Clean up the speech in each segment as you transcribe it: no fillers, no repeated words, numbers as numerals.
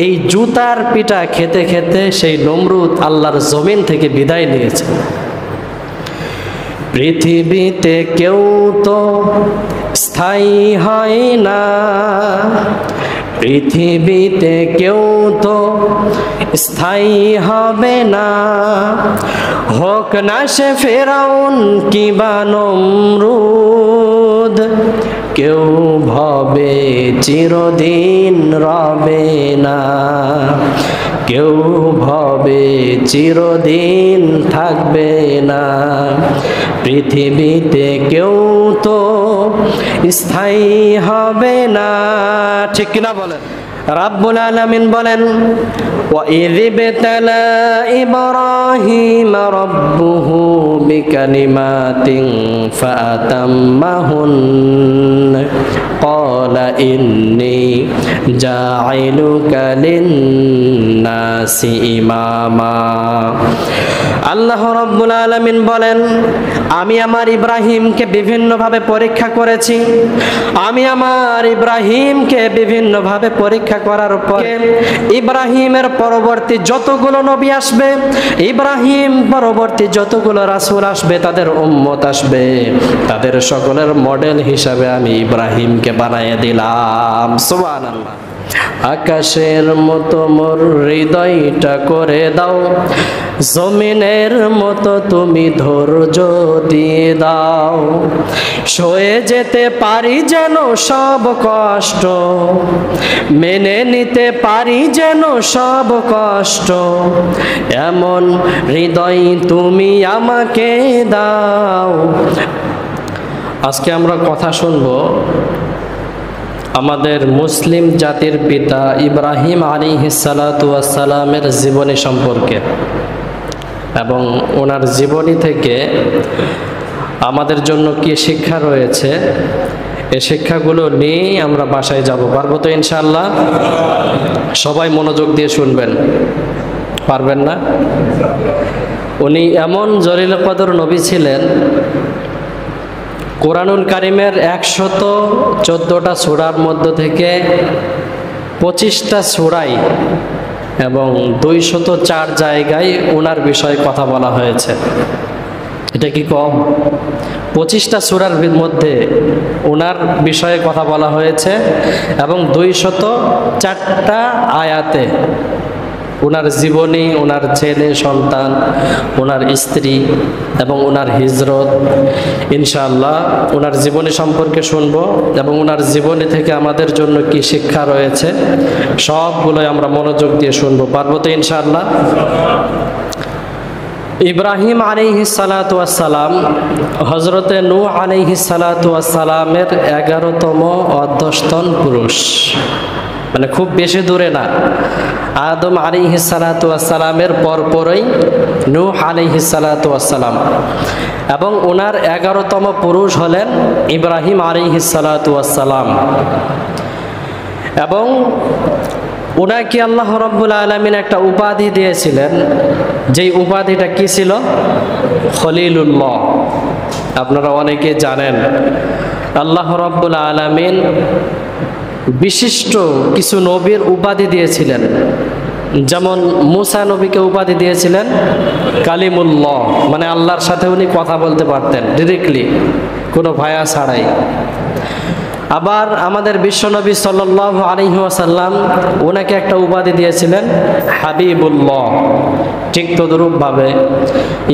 এই জুতার পিঠা খেতে খেতে সেই নমরুদ আল্লাহর জমিন থেকে বিদায় নিয়েছে। পৃথিবীতে কেউ তো স্থায়ী হয় না, পৃথিবীতে কেউ তো স্থায়ী হবে না, হোক না সে ফেরাউন কিবা নমরুদ, কেউ ভবে চিরদিন রবে না, কেউ ভবে চিরদিন থাকবে না, পৃথিবীতে কেউ তো স্থায়ী হবে না। ঠিক কিনা বলেন? রাব্বুল আলামিন বলেন, وَإِذِ ابْتَلَى إِبْرَاهِيمَ رَبُّهُ بِكَلِمَاتٍ فَأَتَمَّهُنَّ قَالَ إِنِّي جَاعِلُكَ لِلنَّاسِ إِمَامًا। আল্লাহ রাব্বুল আলামিন বলেন, আমি আমার ইব্রাহিমকে বিভিন্নভাবে পরীক্ষা করেছি, আমি আমার ইব্রাহিমকে বিভিন্নভাবে পরীক্ষা করার পরে ইব্রাহিমের পরবর্তী যতগুলো নবী আসবে, ইব্রাহিম পরবর্তী যতগুলো রাসূল আসবে, তাদের উম্মত আসবে, তাদের সকলের মডেল হিসাবে আমি ইব্রাহিমকে বানিয়ে দিলাম। সুবহানাল্লাহ। আকাশের মতো মোর হৃদয়টা করে দাও, জমিনের মতো তুমি ধৈর্য দিয়ে দাও, সয়ে যেতে পারি যেন সব কষ্ট, মেনে নিতে পারি যেন সব কষ্ট, এমন হৃদয় তুমি আমাকে দাও। আজকে আমরা কথা শুনবো আমাদের মুসলিম জাতির পিতা ইব্রাহিম আলাইহিস সালাতু ওয়াস সালামের জীবনী সম্পর্কে, এবং ওনার জীবনী থেকে আমাদের জন্য কি শিক্ষা রয়েছে, এই শিক্ষাগুলো নিয়েই আমরা বাসায় যাব। পারবো তো ইনশাআল্লাহ? সবাই মনোযোগ দিয়ে শুনবেন, পারবেন না? উনি এমন জলিল কদর নবী ছিলেন, কোরআনুল কারিমের 114টা সূরার মধ্য থেকে 25টা সূরায় এবং 204 জায়গায় ওনার বিষয়ে কথা বলা হয়েছে। এটা কি কম? 25টা সূরার মধ্যে ওনার বিষয়ে কথা বলা হয়েছে এবং 204টা আয়াতে ওনার জীবনী, ওনার ছেলে সন্তান, ওনার স্ত্রী এবং ওনার হিজরত, ইনশাআল্লাহ ওনার জীবনী সম্পর্কে শুনবো এবং ওনার জীবনী থেকে আমাদের জন্য কি শিক্ষা রয়েছে সবগুলোই আমরা মনোযোগ দিয়ে শুনবো। পারবো তো ইনশাআল্লাহ? ইব্রাহিম আলাইহিস সালাতু ওয়াস সালাম হযরতে নূহ আলাইহিস সালাতু ওয়াস সালামের 11তম অধ্যস্তন পুরুষ, মানে খুব বেশি দূরে না। আদম আলাইহিস সালাতু ওয়াস সালামের পরপরই নূহ আলাইহিস সালাতু ওয়াস সালাম, এবং ওনার 11তম পুরুষ হলেন ইব্রাহিম আলাইহিস সালাতু ওয়াস সালাম। এবং ওনাকে আল্লাহ রাব্বুল আলামিন একটা উপাধি দিয়েছিলেন, যেই উপাধিটা কি ছিল? খলিলুল্লাহ। আপনারা অনেকে জানেন আল্লাহ রাব্বুল আলামিন বিশিষ্ট কিছু নবীর উপাধি দিয়েছিলেন, যেমন মুসা নবীকে উপাধি দিয়েছিলেন কালিমুল্লাহ, মানে আল্লাহর সাথে উনি কথা বলতে পারতেন ডিরেক্টলি, কোনো ভায়া ছাড়াই। আবার আমাদের বিশ্বনবী সাল্লাল্লাহু আলাইহি ওয়াসাল্লাম ওনাকে একটা উপাধি দিয়েছিলেন হাবিবুল্লাহ। ঠিক তদ্রূপভাবে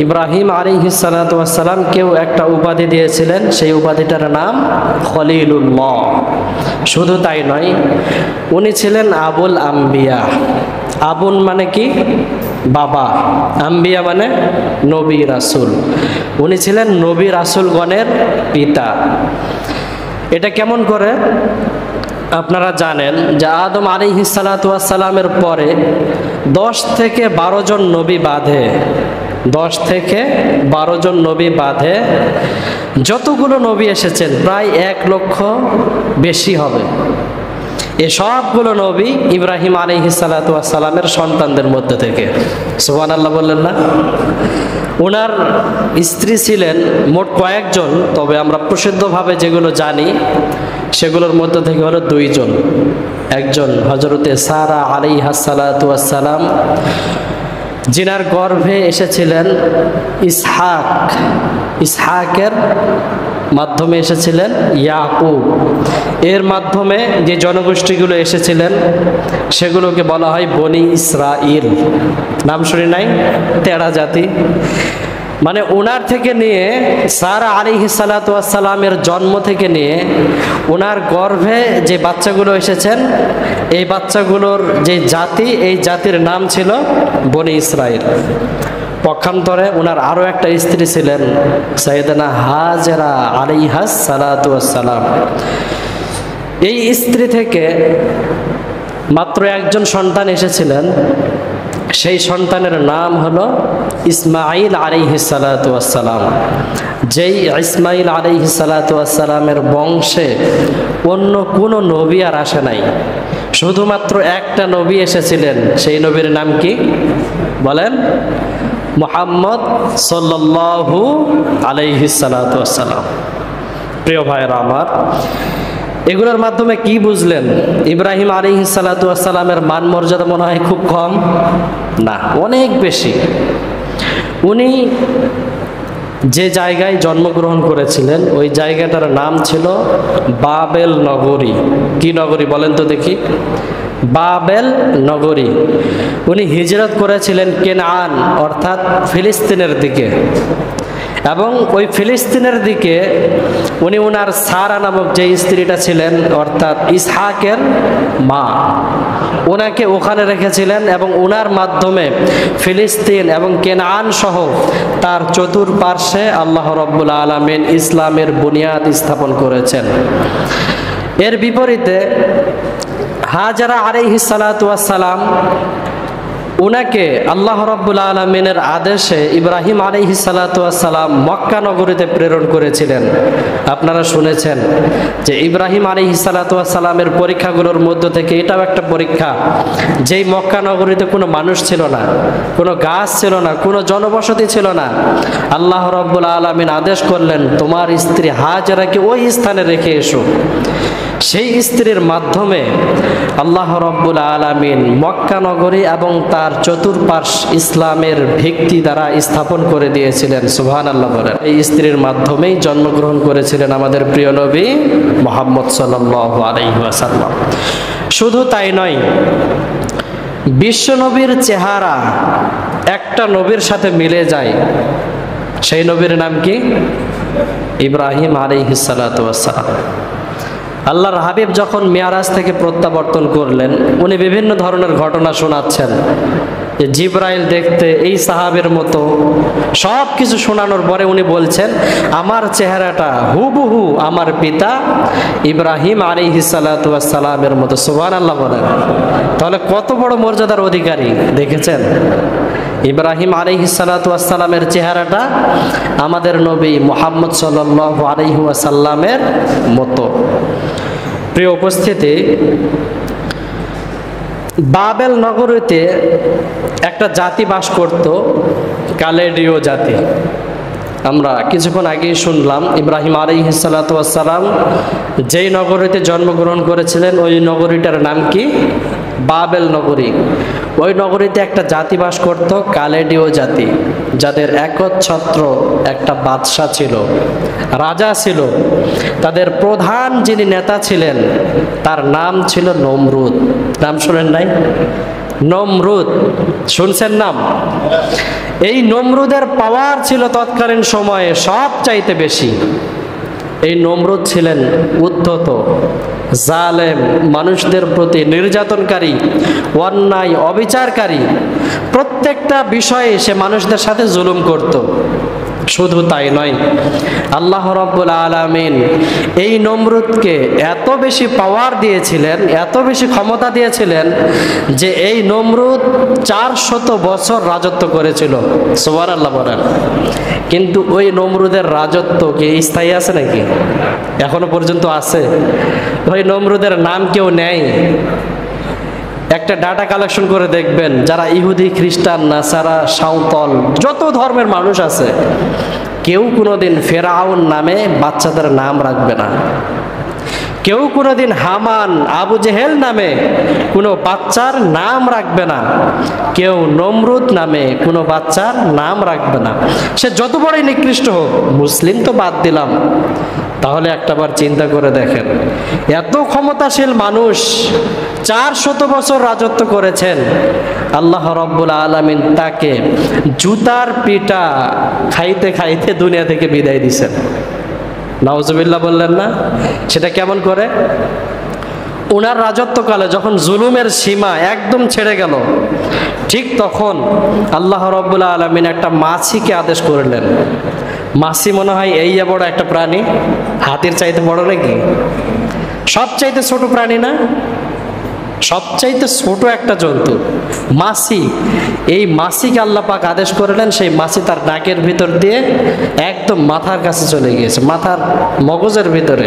ইব্রাহিম আলাইহিস সালাতু ওয়াস সালাম কেউ একটা উপাধি দিয়েছিলেন, সেই উপাধিটার নাম খলিলুল্লাহ। শুধু তাই নয়, উনি ছিলেন আবুল আম্বিয়া। আবুল মানে কি? বাবা। আম্বিয়া মানে নবী রাসূল। উনি ছিলেন নবী রাসূলগণের পিতা। এটা কেমন করে? আপনারা জানেন যে আদম আলাইহিস সালাতু ওয়াস সালামের পরে 10 থেকে 12 জন নবী বাঁধে, 10 থেকে 12 জন নবী বাঁধে। যতগুলো নবী এসেছেন প্রায় 1 লক্ষ বেশি হবে। এই সবগুলো নবী ইব্রাহিম আলাইহিস সালাতু ওয়াস সালামের সন্তানদের মধ্যে থেকে। সুবহানাল্লাহ বললেন না? ওনার স্ত্রী ছিলেন মোট কয়েকজন, তবে আমরা প্রসিদ্ধভাবে যেগুলো জানি সেগুলোর মধ্যে থেকে হলো দুইজন। একজন হযরতে সারা আলাইহিস সালাতু ওয়াস সালাম, যিনার গর্ভে এসেছিলেন ইসহাক, ইসহাকের মাধ্যমে এসেছিলেন ইয়াকুব। এর মাধ্যমে যে জনগোষ্ঠীগুলো এসেছিলেন সেগুলোকে বলা হয় বনি ইসরাইল। নাম শুনি নাই? 13 জাতি। মানে ওনার থেকে নিয়ে, সারা আলাইহিস সালাতু ওয়াস সালামের জন্ম থেকে নিয়ে ওনার গর্ভে যে বাচ্চাগুলো এসেছেন, এই বাচ্চাগুলোর যে জাতি, এই জাতির নাম ছিল বনি ইসরাইল। পক্ষান্তরে ওনার আরও একটা স্ত্রী ছিলেন সাইয়েদানা হাজেরা আলাইহাস সালাতু ওয়াস সালাম। এই স্ত্রী থেকে মাত্র একজন সন্তান এসেছিলেন, সেই সন্তানের নাম হলো ইসমাঈল আলাইহিস সালাতু ওয়াস সালাম। যেই ইসমাঈল আলাইহিস সালাতু ওয়াস সালামের বংশে অন্য কোনো নবী আর আসে নাই, শুধুমাত্র একটা নবী এসেছিলেন। সেই নবীর নাম কি বলেন? মুহাম্মদ সাল্লাল্লাহু আলাইহিস সালাতু ওয়াস সালাম। প্রিয় ভাইরা আমার, এগুলোর মাধ্যমে কি বুঝলেন? ইব্রাহিম আলাইহিস সালাতু ওয়াস সালামের মান মর্যাদা মনে হয় খুব কম? না, অনেক বেশি। উনি যে জায়গায় জন্মগ্রহণ করেছিলেন ওই জায়গাটার নাম ছিল বাবেল নগরী। কি নগরী বলেন তো দেখি? বাবেল নগরী। উনি হিজরত করেছিলেন কেনান অর্থাৎ ফিলিস্তিনের দিকে, এবং ওই ফিলিস্তিনের দিকে উনি ওনার সারা নামক যে স্ত্রীটা ছিলেন অর্থাৎ ইসহাকের মা, ওনাকে ওখানে রেখেছিলেন এবং ওনার মাধ্যমে ফিলিস্তিন এবং কেনান সহ তার চতুর্পার্শ্বে আল্লাহ রাব্বুল আলামিন ইসলামের বুনিয়াদ স্থাপন করেছেন। এর বিপরীতে হাজেরা আলাইহিস সালাতু ওয়াস সালাম, উনাকে আল্লাহ রাব্বুল আলামিনের আদেশে ইব্রাহিম আলাইহিস সালাতু ওয়াস সালাম মক্কা নগরীতে প্রেরণ করেছিলেন। আপনারা শুনেছেন যে ইব্রাহিম আলাইহিস সালাতু ওয়াস সালামের পরীক্ষাগুলোর মধ্য থেকে এটাও একটা পরীক্ষা, যেই মক্কা নগরীতে কোনো মানুষ ছিল না, কোনো গাছ ছিল না, কোনো জনবসতি ছিল না। আল্লাহ রাব্বুল আলামিন আদেশ করলেন, তোমার স্ত্রী হাজেরাকে ওই স্থানে রেখে এসো। সেই স্ত্রীর মাধ্যমে আল্লাহ রাব্বুল আলামিন মক্কা নগরী এবং তার চতুর্পার্শ্ব ইসলামের ভিত্তি দ্বারা স্থাপন করে দিয়েছিলেন। সুবহানাল্লাহ বলেন। এই স্ত্রীর মাধ্যমেই জন্মগ্রহণ করেছিলেন আমাদের প্রিয় নবী মুহাম্মদ সাল্লাল্লাহু আলাইহি ওয়াসাল্লাম। শুধু তাই নয়, বিশ্ব নবীর চেহারা একটা নবীর সাথে মিলে যায়। সেই নবীর নাম কি? ইব্রাহিম আলাইহিস সালাতু ওয়াস সালাম। আল্লাহর হাবিব যখন মিয়ারাজ থেকে প্রত্যাবর্তন করলেন, উনি বিভিন্ন ধরনের ঘটনা শোনাচ্ছেন যে জিবরাইল দেখতে এই সাহাবের মতো। সব কিছু শোনানোর পরে উনি বলছেন, আমার চেহারাটা হুবহু আমার পিতা ইব্রাহিম আলাইহিস সালাতু ওয়াস সালামের মতো। সুবহানাল্লাহ বলেন। তাহলে কত বড় মর্যাদার অধিকারী দেখেছেন? ইব্রাহিম আলাইহিস সালাতু ওয়াস সালামের চেহারাটা আমাদের নবী মুহাম্মদ সাল্লাল্লাহু আলাইহি ওয়াসাল্লামের মতো। প্রিয় উপস্থিতি, বাবেল নগরীতে একটা জাতি বাস করত, কালেডীয় জাতি। আমরা কিছুক্ষণ আগেই শুনলাম ইব্রাহিম আলাইহিস সালাতু ওয়াস সালাম যেই নগরীতে জন্মগ্রহণ করেছিলেন ওই নগরীটার নাম কি? বাবেল নগরী। ওই নগরীতে একটা জাতি বাস করত, কালেডীয় জাতি, যাদের একচ্ছত্র একটা বাদশা ছিল, রাজা ছিল। তাদের প্রধান যিনি নেতা ছিলেন তার নাম ছিল নমরুদ। নাম শুনেন নাই? নমরুদ শুনছেন নাম? এই নমরুদের পাওয়ার ছিল তৎকালীন সময়ে সব চাইতে বেশি। এই নমরুদ ছিলেন উদ্ধত, জালেম, মানুষদের প্রতি নির্যাতনকারী, অন্যায় অবিচারকারী। প্রত্যেকটা বিষয়ে সে মানুষদের সাথে জুলুম করত। শুধু তাই নয়, আল্লাহ রাব্বুল আলামিন এই নমরুদকে এত বেশি পাওয়ার দিয়েছিলেন, এত বেশি ক্ষমতা দিয়েছিলেন যে এই নমরুদ 400 বছর রাজত্ব করেছিল। সুবহানাল্লাহ বলেন। কিন্তু ওই নমরুদের রাজত্ব কি স্থায়ী আছে নাকি? এখনো পর্যন্ত আছে? ওই নমরুদের নাম কেউ নেয়? একটা ডাটা কালেকশন করে দেখবেন, যারা ইহুদি, খ্রিস্টান, নাসারা, সাঁওতাল, যত ধর্মের মানুষ আছে, কেউ কোনোদিন ফেরাউন নামে বাচ্চাদের নাম রাখবে না। কেউ কোনোদিন হামান, আবু জেহেল নামে কোনো বাচ্চার নাম রাখবে না, কেউ নমরুদ নামে কোনো বাচ্চার নাম রাখবে না, সে যত বড়ই নিকৃষ্ট হোক। মুসলিম তো বাদ দিলাম, তাহলে একটাবার চিন্তা করে দেখেন, এত ক্ষমতাশীল মানুষ 400 বছর রাজত্ব করেছেন, আল্লাহ রাব্বুল আলামিন তাকে জুতার পিটা খাইতে খাইতে দুনিয়া থেকে বিদায় দিয়েছেন। নাউজুবিল্লাহ বললেন না? সেটা কেমন করে? ওনার রাজত্বকালে যখন জুলুমের সীমা একদম ছেড়ে গেল, ঠিক তখন আল্লাহ রাব্বুল আলামিন একটা মাছিকে আদেশ করলেন। মাছি মনে হয় এই বড় একটা প্রাণী, হাতির চাইতে বড় নাকি? সবচাইতে ছোট প্রাণী না? সবচাইতে ছোট একটা জন্তু মাছি। এই মাছিকে আল্লাহ পাক আদেশ করলেন, সেই মাছি তার নাকের ভিতর দিয়ে একদম মাথার কাছে চলে গিয়েছে, মাথার মগজের ভিতরে।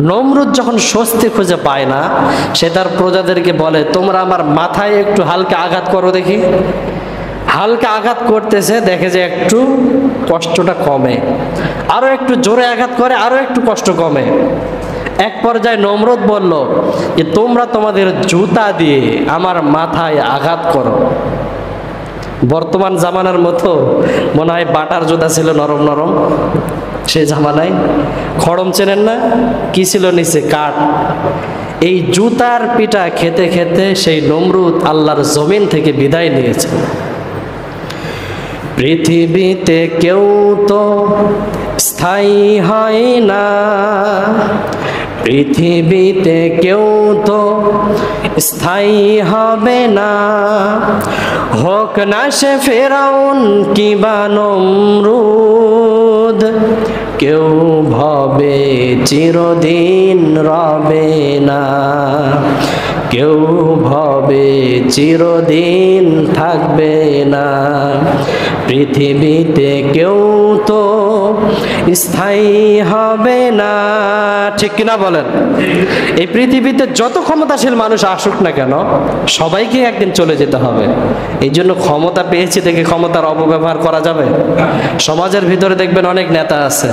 নমরুদ যখন স্বস্তি খুঁজে পায় না, সে তার প্রজাদেরকে বলে, তোমরা আমার মাথায় একটু হালকা আঘাত করো দেখি। হালকা আঘাত করতেছে, দেখে যে একটু কষ্টটা কমে, আরো একটু জোরে আঘাত করে, আরো একটু কষ্ট কমে। এক পর্যায়ে নমরুদ বলল যে তোমরা তোমাদের জুতা দিয়ে আমার মাথায় আঘাত করো। বর্তমান জামানার মতো মনে হয় বাটার জুতা ছিল, নরম নরম। সেই জামানায় খড়ম চেনেন না? কি ছিল নিচে? কাঠ। এই জুতার পিঠা খেতে খেতে সেই নমরুদ আল্লাহর জমিন থেকে বিদায় নিয়েছে। পৃথিবীতে কেউ তো স্থায়ী হয় না, পৃথিবীতে কেউ তো স্থায়ী হবে না, হোক না সে ফেরাউন কিবা নমরুদ, কেউ ভবে চিরদিন রবে না, কেউ ভবে চিরদিন থাকবে না, পৃথিবীতে কেউ তো স্থায়ী হবে না। ঠিক কিনা বলেন? এই পৃথিবীতে যত ক্ষমতাশীল মানুষ আসুক না কেন, সবাইকে একদিন চলে যেতে হবে। এই জন্য ক্ষমতা পেয়েছি দেখে ক্ষমতার অপব্যবহার করা যাবে? সমাজের ভিতরে দেখবেন অনেক নেতা আছে,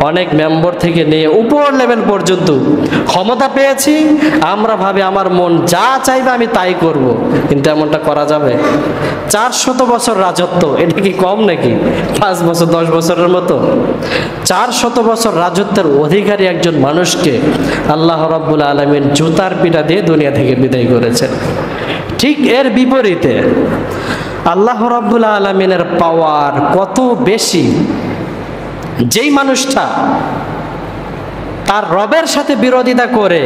অনেক মেম্বার থেকে নিয়ে উপর লেভেল পর্যন্ত ক্ষমতা পেয়েছি, আমরা ভাবি আমার মন যা চাইবে আমি তাই করব, কিন্তু এমনটা করা যাবে? 400 বছর রাজত্ব, এটা কি কম নাকি? 5 বছর 10 বছরের মতো? 400 বছর রাজত্বের অধিকারী একজন মানুষকে আল্লাহ রাব্বুল আলামিন জুতার পিটা দিয়ে দুনিয়া থেকে বিদায় করেছেন। ঠিক এর বিপরীতে আল্লাহ রাব্বুল আলামিনের পাওয়ার কত বেশি, যেই মানুষটা তার রবের সাথে বিরোধিতা করে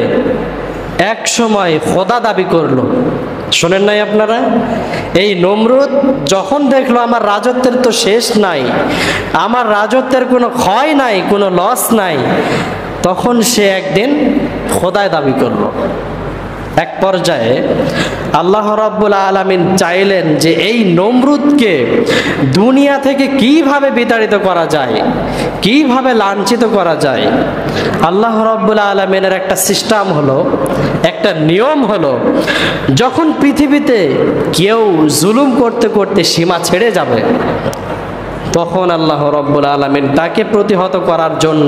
এক সময় খোদা দাবি করলো। শোনেন নাই আপনারা? এই নমরুদ যখন দেখলো আমার রাজত্বের তো শেষ নাই, আমার রাজত্বের কোনো ক্ষয় নাই, কোনো লস নাই, তখন সে একদিন খোদায় দাবি করলো। এক পর্যায়ে আল্লাহ রাব্বুল আলামিন চাইলেন যে এই নমরুদকে দুনিয়া থেকে কিভাবে বিতাড়িত করা যায়, কিভাবে লাঞ্ছিত করা যায়। আল্লাহ রাব্বুল আলামিনের একটা সিস্টেম হলো, একটা নিয়ম হলো, যখন পৃথিবীতে কেউ জুলুম করতে করতে সীমা ছেড়ে যাবে, তখন আল্লাহ রাব্বুল আলামিন তাকে প্রতিহত করার জন্য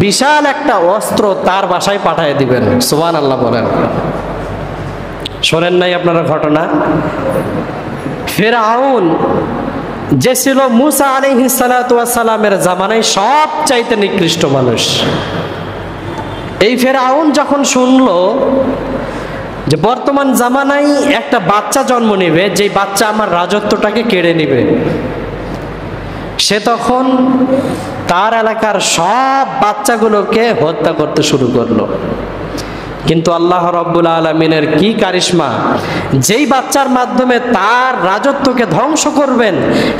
বিশাল একটা অস্ত্র তার বাসায় পাঠিয়ে দিবেন। সুবহানাল্লাহ বলেন। শোনেন নাই আপনারা ঘটনা? ফিরআউন যে ছিল মুসা আলাইহিস সালাতু ওয়াস সালামের জামানায় সবচাইতে নিকৃষ্ট মানুষ, এই ফিরআউন যখন শুনলো যে বর্তমান জামানায় একটা বাচ্চা জন্ম নেবে, যে বাচ্চা আমার রাজত্বটাকে কেড়ে নেবে, সে তখন তার এলাকার সব বাচ্চাগুলোকে হত্যা করতে শুরু করলো। কিন্তু আল্লাহ রাব্বুল আলামিনের কি কারিশমা, যেই বাচ্চার মাধ্যমে তার রাজত্বকে ধ্বংস করবেন,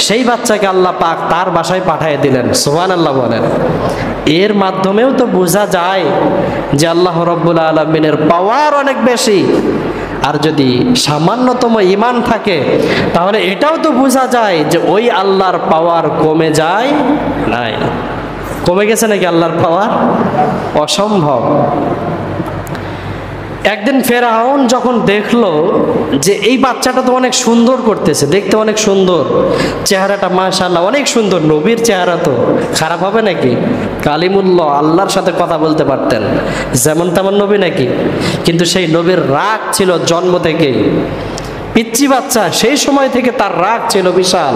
সেই বাচ্চাকে আল্লাহ পাক তার বাসায় পাঠিয়ে দিলেন। সুবহানাল্লাহ বলেন। এর মাধ্যমেও তো বোঝা যায় যে আল্লাহ রাব্বুল আলামিনের পাওয়ার অনেক বেশি। আর যদি সামান্যতম ঈমান থাকে, তাহলে এটাও তো বোঝা যায় যে ওই আল্লাহর পাওয়ার কমে যায় নাই। কমে গেছে নাকি আল্লাহর পাওয়ার? অসম্ভব। একদিন ফেরাউন যখন দেখলো যে এই বাচ্চাটা তো অনেক সুন্দর করতেছে, দেখতে অনেক সুন্দর, চেহারাটা মাশাআল্লাহ অনেক সুন্দর, নবীর চেহারা তো খারাপ হবে নাকি? কালিমুল্লাহ, আল্লাহর সাথে কথা বলতে পারতেন, যেমন তেমন নবী নাকি? কিন্তু সেই নবীর রাগ ছিল জন্ম থেকেই, পিচ্চি বাচ্চা, সেই সময় থেকে তার রাগ ছিল বিশাল।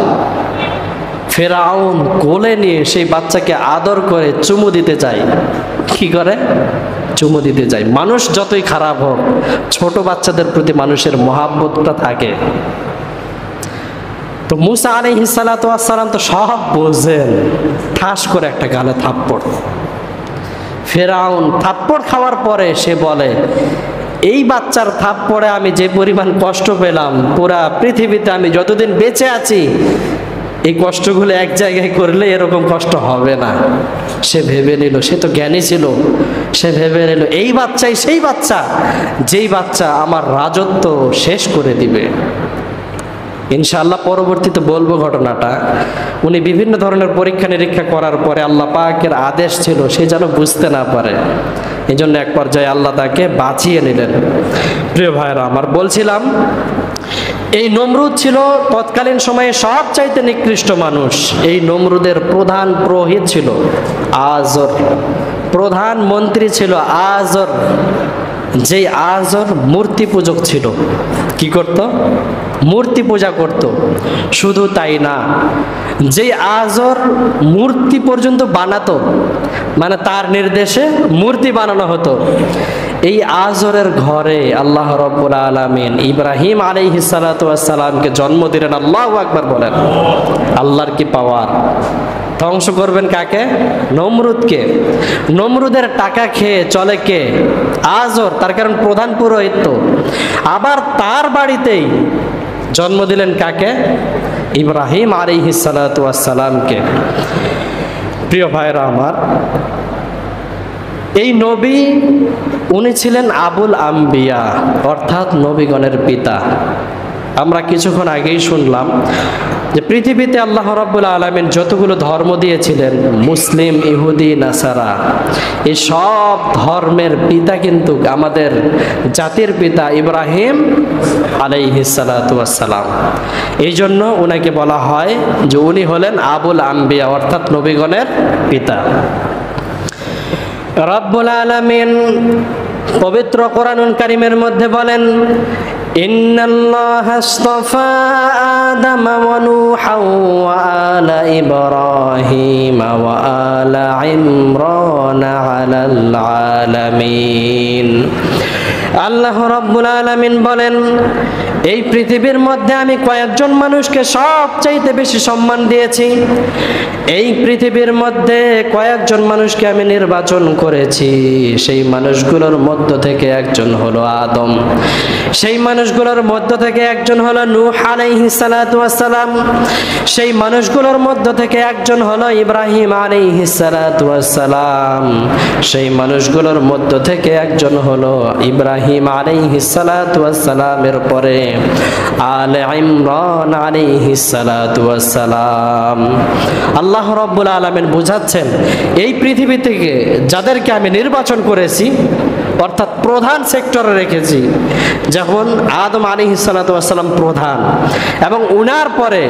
ফেরাউন কোলে নিয়ে সেই বাচ্চাকে আদর করে চুমু দিতে চায়। কি করে? চুমু দিতে যায়। মানুষ যতই খারাপ হোক, ছোট বাচ্চাদের প্রতি মানুষের মহাব্বতটা থাকে। তো মুসা আলাইহিস সালাতু ওয়াস সালাম তো সব বোঝেন, ঠাস করে একটা গালে থাপ্পড়। ফেরাউন থাপ্পড় খাওয়ার পরে সে বলে, এই বাচ্চার থাপ্পড়ে আমি যে পরিমাণ কষ্ট পেলাম, পুরা পৃথিবীতে আমি যতদিন বেঁচে আছি এই কষ্টগুলো এক জায়গায় করলে এরকম কষ্ট হবে না। সে ভেবে নিল, সে তো জ্ঞানী ছিল, সে ভেবে নিল এই বাচ্চাই সেই বাচ্চা যেই বাচ্চা আমার রাজত্ব শেষ করে দিবে। ইনশাআল্লাহ পরবর্তীতে বলবো ঘটনাটা। উনি বিভিন্ন ধরনের পরীক্ষা নিরীক্ষা করার পরে আল্লাহ পাকের আদেশ ছিল সে যেন বুঝতে না পারে, এই জন্য এক পর্যায়ে আল্লাহ তাকে বাঁচিয়ে নিলেন। প্রিয় ভাইরা আমার, বলছিলাম এই নমরুদ ছিল তৎকালীন সময়ে সবচাইতে নিকৃষ্ট মানুষ। এই নমরুদের প্রধান পুরোহিত ছিল আজর, প্রধানমন্ত্রী ছিল আজর। যেই আজর মূর্তি পূজক ছিল, কি করত? মূর্তি পূজা করত। শুধু তাই না, যেই আজর মূর্তি পর্যন্ত বানাতো, মানে তার নির্দেশে মূর্তি বানানো হতো, এই আজরের ঘরে আল্লাহ রাব্বুল আলামিন ইব্রাহিম আলাইহিস সালাতু ওয়াস সালামকে জন্ম দিলেন। আল্লাহু আকবার বলেন। আল্লাহর কি পাওয়ার! ধ্বংস করবেন কাকে? নমরুদকে। নমরুদের টাকা খেয়ে চলে কে? আজর, তার কারণ প্রধান পুরোহিত। আবার তার বাড়িতেই জন্ম দিলেন কাকে? ইব্রাহিম আলাইহিস সালাতু ওয়াস সালামকে। প্রিয় ভাইরা আমার, এই নবী উনি ছিলেন আবুল আম্বিয়া, অর্থাৎ নবীগণের পিতা। আমরা কিছুক্ষণ আগেই শুনলাম যে পৃথিবীতে আল্লাহ রাব্বুল আলামিন যতগুলো ধর্ম দিয়েছিলেন, মুসলিম, ইহুদি, নাসারা, এই সব ধর্মের পিতা কিন্তু আমাদের জাতির পিতা ইব্রাহিম আলাইহিস সালাতু ওয়াস সালাম। এই জন্য ওনাকে বলা হয় যে উনি হলেন আবুল আম্বিয়া, অর্থাৎ নবীগণের পিতা। রব্বুল আলামিন পবিত্র কোরআনুল কারীমের মধ্যে বলেন, ইন্নাল্লাহা আসতাফা আদাম ওয়া নূহা ওয়া আলা ইব্রাহিম ওয়া আলা ইমরান আলাল আলামিন। আল্লাহ রাব্বুল আলামিন বলেন, এই পৃথিবীর মধ্যে আমি কয়েকজন মানুষকে সবচাইতে বেশি সম্মান দিয়েছি। এই পৃথিবীর মধ্যে কয়েকজন মানুষকে আমি নির্বাচন করেছি। সেই মানুষগুলোর মধ্য থেকে একজন হলো আদম, সেই মানুষগুলোর মধ্য থেকে একজন হলো নূহ আলাইহিস সালাতু ওয়াস সালাম, সেই মানুষগুলোর মধ্য থেকে একজন হলো ইব্রাহিম আলাইহিস সালাতু ওয়াস সালাম, সেই মানুষগুলোর মধ্য থেকে একজন হলো ইব্রাহিম আলাইহিস সালাতু ওয়াস সালামের পরে আলে ইমরান আলাইহিস সালাতু ওয়াস সালাম। আল্লাহ রাব্বুল আলামিন বুঝাচ্ছেন, এই পৃথিবী থেকে যাদেরকে আমি নির্বাচন করেছি, অর্থাৎ প্রধান সেক্টরে রেখেছি, যখন আদম আলাইহিস সালাতু ওয়াস সালাম প্রধান, এবং উনার পরে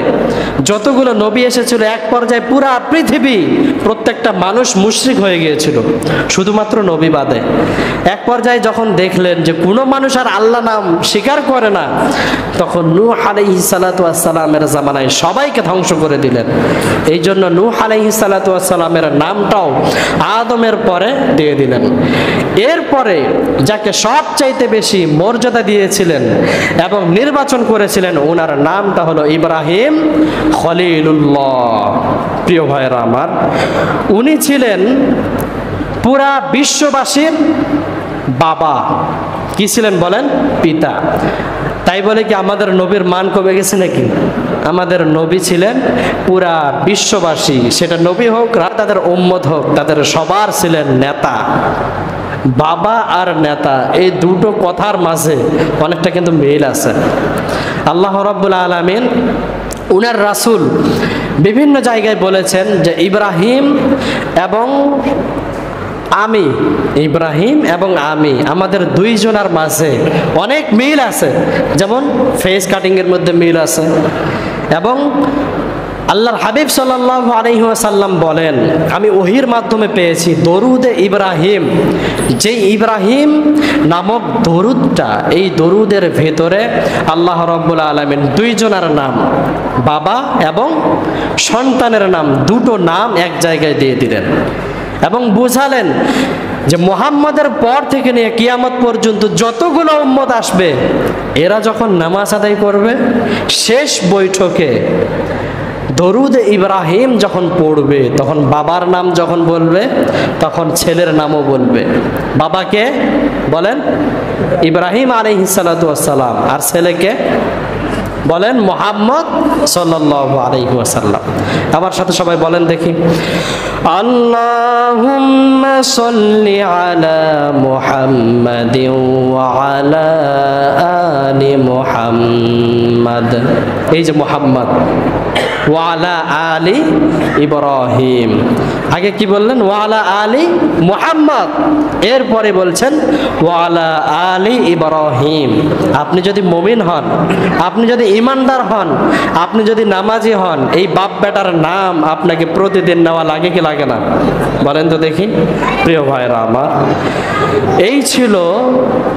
যতগুলো নবী এসেছিল, এক পর্যায়ে পুরা পৃথিবী প্রত্যেকটা মানুষ মুশরিক হয়ে গিয়েছিল, শুধুমাত্র নবী বাদে। এক পর্যায়ে যখন দেখলেন যে কোনো মানুষ আর আল্লাহ নাম স্বীকার করে না, তখন নূহ আলাইহিস সালাতু ওয়াস সালামের জামানায় সবাইকে ধ্বংস করে দিলেন। এই জন্য নূহ আলাইহিস সালাতু ওয়াস সালামের নামটাও আদমের পরে দিয়ে দিলেন। এরপরে যাকে সবচাইতে বেশি মর্যাদা দিয়েছিলেন এবং নির্বাচন করেছিলেন, ওনার নামটা হলো ইব্রাহিম খলিলুল্লাহ। প্রিয় ভাইরা আমার, উনি ছিলেন পুরা বিশ্ববাসীর বাবা। কি ছিলেন বলেন? পিতা। তাই বলে কি আমাদের নবীর মান কমে গেছে নাকি? আমাদের নবী ছিলেন পুরা বিশ্ববাসী, সেটা নবী হোক আর তাদের উম্মত হোক, তাদের সবার ছিলেন নেতা। বাবা আর নেতা, এই দুটো কথার মাঝে অনেকটা কিন্তু মিল আছে। আল্লাহ রাব্বুল আলামিন উনার রাসূল বিভিন্ন জায়গায় বলেছেন যে ইব্রাহিম এবং আমি, ইব্রাহিম এবং আমি, আমাদের দুইজনের মাঝে অনেক মিল আছে। যেমন ফেস কাটিংয়ের মধ্যে মিল আছে। এবং আল্লাহর হাবিব সাল্লাল্লাহু আলাইহি ওয়াসাল্লাম বলেন, আমি ওহির মাধ্যমে পেয়েছি দরুদে ইব্রাহিম। যে ইব্রাহিম নামক দরুদটা, এই দরুদের ভেতরে আল্লাহ রাব্বুল আলামিন দুইজনের নাম, বাবা এবং সন্তানের নাম, দুটো নাম এক জায়গায় দিয়ে দিলেন এবং বুঝালেন যে মুহাম্মাদের পর থেকে নিয়ে কিয়ামত পর্যন্ত যতগুলো উম্মত আসবে, এরা যখন নামাজ আদায় করবে, শেষ বৈঠকে দরুদ ইব্রাহিম যখন পড়বে, তখন বাবার নাম যখন বলবে, তখন ছেলের নামও বলবে। বাবাকে বলেন ইব্রাহিম আলাইহিস সালাতু ওয়াস সালাম, আর ছেলেকে বলেন মুহাম্মদ সাল্লাল্লাহু আলাইহি ওয়াসাল্লাম। আমার সাথে সবাই বলেন দেখি, আল্লাহুম্মা সাল্লি আলা মুহাম্মাদিন ওয়া আলা আলি মুহাম্মাদ। এই যে মুহাম্মদ, ওয়া আলা আলি ইব্রাহিম, আগে কি বললেন? ওয়া আলা আলি মুহাম্মদ, এরপরে বলছেন ওয়া আলা আলি ইব্রাহিম। আপনি যদি মুমিন হন, আপনি যদি ইমানদার হন, আপনি যদি নামাজি হন, এই বাপ বেটার নাম আপনাকে প্রতিদিন নেওয়া লাগে কি লাগে না? বলেন তো দেখি। প্রিয় ভাইরা আমার, এই ছিল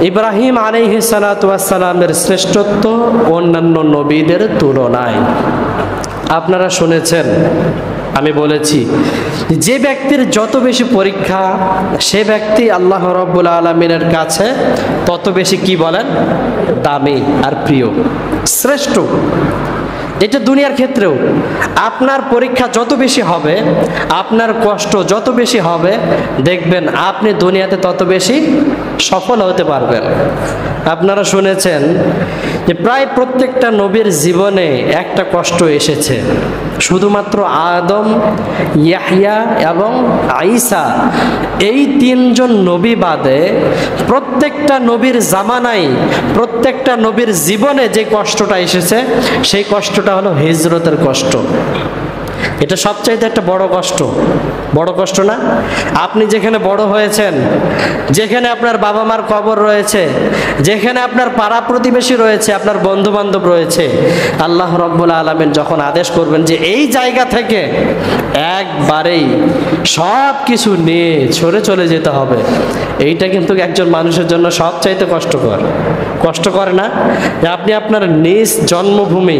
ইব্রাহিম আলাইহিস সালাতু ওয়াস সালামের শ্রেষ্ঠত্ব অন্যান্য নবীদের তুলনায়। আপনারা শুনেছেন, আমি বলেছি, যে ব্যক্তির যত বেশি পরীক্ষা, সে ব্যক্তি আল্লাহ রাব্বুল আলামিনের কাছে তত বেশি কি বলেন? দামি আর প্রিয়, শ্রেষ্ঠ। এটা দুনিয়ার ক্ষেত্রেও আপনার পরীক্ষা যত বেশি হবে, আপনার কষ্ট যত বেশি হবে, দেখবেন আপনি দুনিয়াতে তত বেশি সফল হতে পারবেন। আপনারা শুনেছেন যে প্রায় প্রত্যেকটা নবীর জীবনে একটা কষ্ট এসেছে। শুধুমাত্র আদম, ইয়াহইয়া এবং ঈসা, এই তিনজন নবী বাদে প্রত্যেকটা নবীর জামানায়, প্রত্যেকটা নবীর জীবনে যে কষ্টটা এসেছে, সেই কষ্টটা হলো হিজরতের কষ্ট। এটা সবচাইতে একটা বড় কষ্ট। বড় কষ্ট না? আপনি যেখানে বড় হয়েছেন, যেখানে আপনার বাবা মার কবর রয়েছে, যেখানে আপনার পাড়া প্রতিবেশী রয়েছে, আপনার বন্ধু বান্ধব রয়েছে, আল্লাহ রাব্বুল আলামিন যখন আদেশ করবেন যে এই জায়গা থেকে একবারেই সব কিছু নিয়ে সরে চলে যেতে হবে, এইটা কিন্তু একজন মানুষের জন্য সবচাইতে কষ্টকর। কষ্টকর না? যে আপনি আপনার নিজ জন্মভূমি,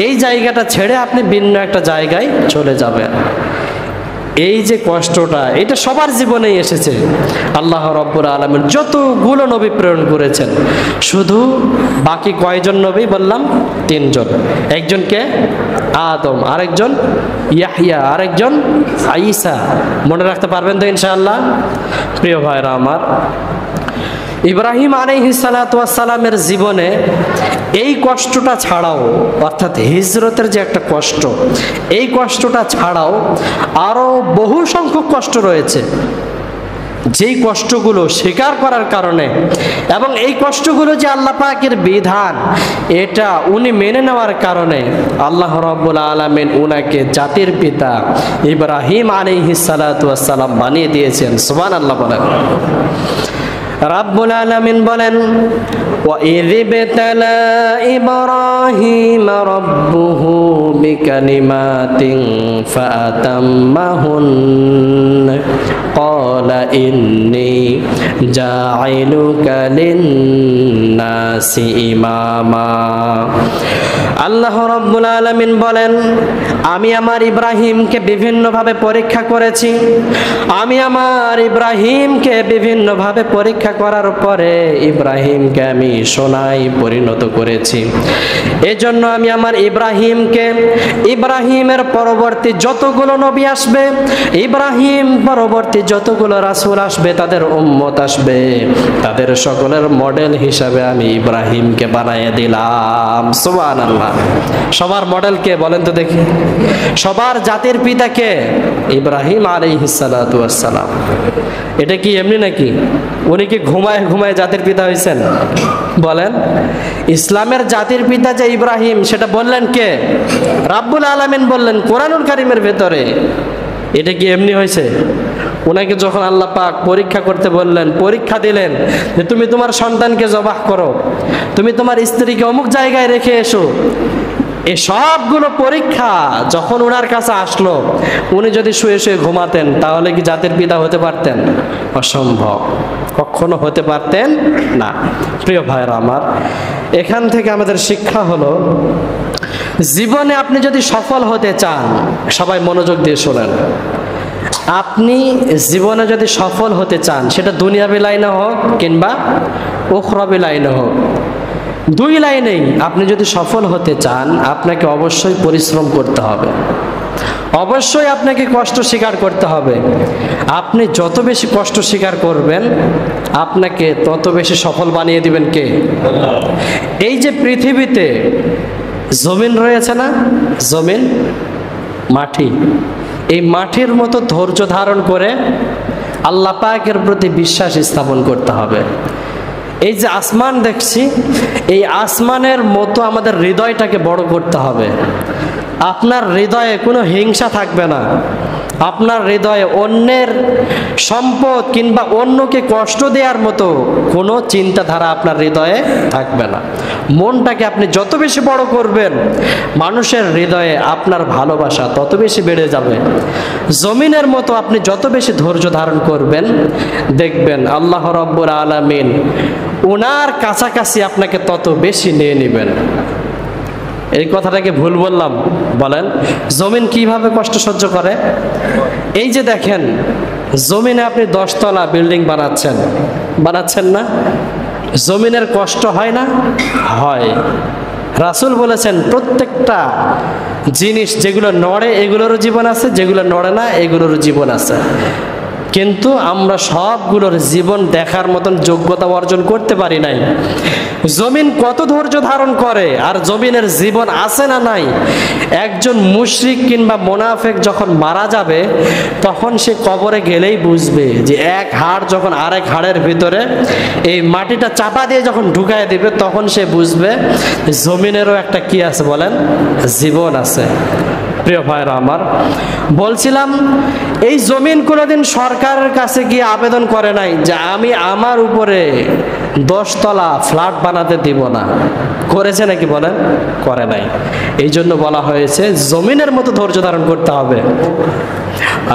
এই জায়গাটা ছেড়ে আপনি ভিন্ন একটা জায়গায় চলে যাবেন। এই যে কষ্টটা, এটা সবার জীবনেই এসেছে। আল্লাহ রাব্বুল আলামিন যতগুলো নবী প্রেরণ করেছেন, শুধু বাকি কয়জন নবী বললাম? তিনজন। একজনকে আদম, আরেকজন ইয়াহইয়া, আরেকজন ঈসা। মনে রাখতে পারবেন তো ইনশাআল্লাহ? প্রিয় ভাইরা আমার, ইব্রাহিম আলাইহিস সালাতু ওয়াস সালামের জীবনে এই কষ্টটা ছাড়াও, অর্থাৎ হিজরতের যে একটা কষ্ট, এই কষ্টটা ছাড়াও আরো বহু সংখ্যক কষ্ট রয়েছে, যেই কষ্টগুলো স্বীকার করার কারণে এবং এই কষ্টগুলো যে আল্লাহ পাকের বিধান, এটা উনি মেনে নেওয়ার কারণে আল্লাহ রাব্বুল আলামিন উনাকে জাতির পিতা ইব্রাহিম আলাইহিস সালাতু ওয়াস সালাম বানিয়ে দিয়েছেন। সুবহানাল্লাহ বলেন। রাব্বুল আলামিন বলেন, وَإِذِ ابْتَلَى إِبْرَاهِيمَ رَبُّهُ بِكَلِمَاتٍ فَأَتَمَّهُنَّ قَالَ إِنِّي جَاعِلُكَ لِلنَّاسِ إِمَامًا। আল্লাহ রাব্বুল আলামিন বলেন, আমি আমার ইব্রাহিমকে বিভিন্নভাবে পরীক্ষা করেছি। আমি আমার ইব্রাহিমকে বিভিন্নভাবে পরীক্ষা করার পরে ইব্রাহিমকে আমি সোনায় পরিণত করেছি। এজন্য আমি আমার ইব্রাহিমকে, ইব্রাহিমের পরবর্তী যতগুলো নবী আসবে, ইব্রাহিম পরবর্তী যতগুলো রাসূল আসবে, তাদের উম্মত আসবে, তাদের সকলের মডেল হিসাবে আমি ইব্রাহিমকে বানিয়ে দিলাম। সুবহানাল্লাহ। সবার মডেল কে বলেন তো দেখি? সবার জাতির পিতা কে? ইব্রাহিম আলাইহিস সালাতু ওয়াস সালাম। এটা কি এমনি নাকি? উনি কি ঘুমায় ঘুমায় জাতির পিতা হয়েছেন? বলেন। ইসলামের জাতির পিতা যে ইব্রাহিম, সেটা বললেন কে? রাব্বুল আলামিন বললেন কোরআনুল কারীমের ভেতরে। এটা কি এমনি হয়েছে? ওনাকে যখন আল্লাহ পাক পরীক্ষা করতে বললেন, পরীক্ষা দিলেন যে তুমি তোমার সন্তানকে জবাহ করো, তুমি তোমার স্ত্রীকে অমুক জায়গায় রেখে এসো, এই সবগুলো পরীক্ষা যখন ওনার কাছে আসলো, উনি যদি শুয়ে শুয়ে ঘুমাতেন তাহলে কি জাতির পিতা হতে পারতেন? অসম্ভব, কখনো হতে পারতেন না। প্রিয় ভাইরা আমার, এখান থেকে আমাদের শিক্ষা হলো, জীবনে আপনি যদি সফল হতে চান, সবাই মনোযোগ দিয়ে শোনেন, আপনি জীবনে যদি সফল হতে চান, সেটা দুনিয়াবি লাইনে হোক কিংবা উখরাবি লাইনে হোক, দুই লাইনেই আপনি যদি সফল হতে চান, আপনাকে অবশ্যই পরিশ্রম করতে হবে, অবশ্যই আপনাকে কষ্ট স্বীকার করতে হবে। আপনি যত বেশি কষ্ট স্বীকার করবেন, আপনাকে তত বেশি সফল বানিয়ে দিবেন কে? এই যে পৃথিবীতে জমিন রয়েছে না, জমিন, মাটি, এই মাটির মতো ধৈর্য ধারণ করে আল্লাহ পাকের প্রতি বিশ্বাস স্থাপন করতে হবে। এই যে আসমান দেখছি, এই আসমানের মতো আমাদের হৃদয়টাকে বড় করতে হবে। আপনার হৃদয়ে কোনো হিংসা থাকবে না, আপনার হৃদয়ে অন্যের সম্পদ কিংবা অন্যকে কষ্ট দেওয়ার মতো কোনো চিন্তাধারা আপনার হৃদয়ে থাকবে না। মনটাকে আপনি যত বেশি বড় করবেন, মানুষের হৃদয়ে আপনার ভালোবাসা তত বেশি বেড়ে যাবে। জমিনের মতো আপনি যত বেশি ধৈর্য ধারণ করবেন, দেখবেন আল্লাহ রাব্বুল আলামিন ওনার কাছাকাছি আপনাকে তত বেশি নিয়ে নেবেন। এই কথাটাকে ভুল বললাম? বলেন, জমিন কিভাবে কষ্ট সহ্য করে? এই যে দেখেন, জমিনে আপনি 10 তলা বিল্ডিং বানাচ্ছেন না? জমিনের কষ্ট হয় না? হয়। রাসূল বলেছেন, প্রত্যেকটা জিনিস যেগুলো নড়ে এগুলোরও জীবন আছে, যেগুলো নড়ে না এগুলোরও জীবন আছে। কিন্তু আমরা সবগুলোর জীবন দেখার মতন যোগ্যতা অর্জন করতে পারি নাই। জমিন কত ধৈর্য ধারণ করে, আর জমিনের জীবন আছে না নাই? একজন মুশরিক কিংবা মুনাফিক যখন মারা যাবে, তখন সে কবরে গেলেই বুঝবে যে এক হাড় যখন আরেক হাড়ের ভিতরে এই মাটিটা চাপা দিয়ে যখন ঢুকায় দিবে, তখন সে বুঝবে জমিনেরও একটা কি আছে, বলেন, জীবন আছে। প্রিয় ভাইরা আমার, বলছিলাম এই জমিন কোনোদিন সরকারের কাছে গিয়ে আবেদন করে নাই যে আমি আমার উপরে 10 তলা ফ্ল্যাট বানাতে দিব না। করেছে নাকি বলেন? করে নাই। এই জন্য বলা হয়েছে জমিনের মতো ধৈর্য ধারণ করতে হবে।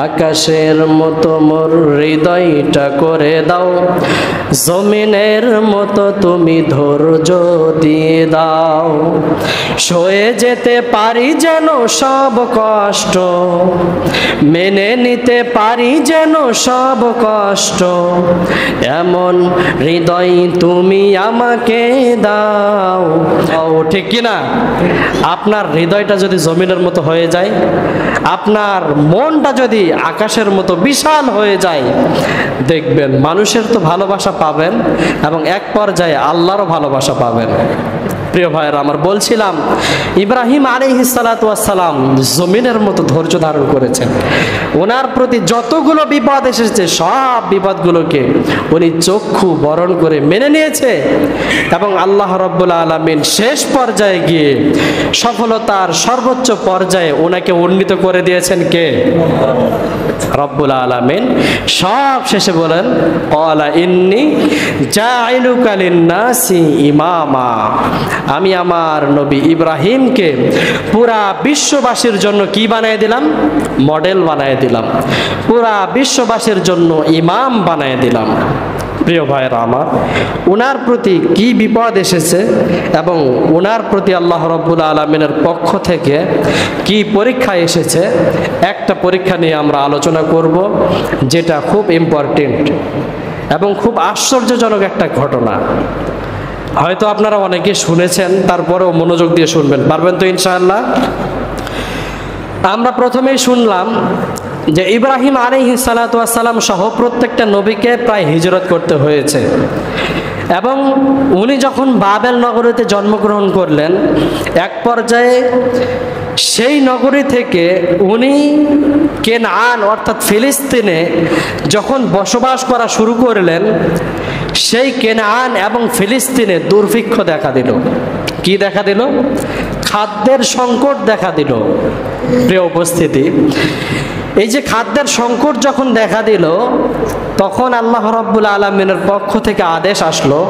আকাশের মতো মোর হৃদয়টা করে দাও, জমিনের মতো তুমি ধৈর্য দিয়ে দাও, সয়ে যেতে পারি যেন সব কষ্ট, মেনে নিতে পারি যেন সব কষ্ট, এমন হৃদয় তুমি আমাকে দাও। ঠিক কিনা? আপনার হৃদয়টা যদি জমিনের মতো হয়ে যায়, আপনার মনটা যদি আকাশের মতো বিশাল হয়ে যায়, দেখবেন মানুষের তো ভালোবাসা পাবেন এবং এক পর্যায়ে আল্লাহরও ভালোবাসা পাবেন। প্রিয় ভাইয়েরা আমার, বলছিলাম ইব্রাহিম আলাইহিস সালাতু ওয়াস সালাম জমিনের মতো ধৈর্য ধারণ করেছেন। ওনার প্রতি যতগুলো বিপদ এসেছে, সব বিপদগুলোকে উনি চক্ষু বরণ করে মেনে নিয়েছে এবং আল্লাহ রাব্বুল আলামিন শেষ পর্যায়ে গিয়ে সফলতার সর্বোচ্চ পর্যায়ে ওনাকে উন্নীত করে দিয়েছেন কে? রব্বুল আলামিন। সব শেষে বলেন, ক্বালা ইন্নী জাইলুকা লিন-নাসি ইমামা, আমি আমার নবী ইব্রাহিমকে পুরা বিশ্ববাসীর জন্য কি বানিয়ে দিলাম? মডেল বানিয়ে দিলাম, পুরা বিশ্ববাসীর জন্য ইমাম বানিয়ে দিলাম। প্রিয় ভাইরা আমার, ওনার প্রতি কি বিপদ এসেছে এবং ওনার প্রতি আল্লাহ রাব্বুল আলামিনের পক্ষ থেকে কি পরীক্ষা এসেছে, একটা পরীক্ষা নিয়ে আমরা আলোচনা করব, যেটা খুব ইম্পর্টেন্ট এবং খুব আশ্চর্যজনক একটা ঘটনা। হয়তো আপনারা অনেকে শুনেছেন, তারপরেও মনোযোগ দিয়ে শুনবেন, পারবেন তো ইনশাআল্লাহ? আমরা প্রথমেই শুনলাম যে ইব্রাহিম আলাইহিস সালাতু ওয়াস সালাম সহ প্রত্যেকটা নবীকে প্রায় হিজরত করতে হয়েছে এবং উনি যখন বাবেল নগরীতে জন্মগ্রহণ করলেন, এক পর্যায়ে সেই নগরী থেকে উনি কেনআন অর্থাৎ ফিলিস্তিনে যখন বসবাস করা শুরু করলেন, সেই কেনআন এবং ফিলিস্তিনে দুর্ভিক্ষ দেখা দিল। কি দেখা দিল? খাদ্যের সংকট দেখা দিল। প্রিয় উপস্থিতি, এই যে খাদ্যের সংকট যখন দেখা দিল, তখন আল্লাহ রাব্বুল আলামিনের পক্ষ থেকে আদেশ আসলো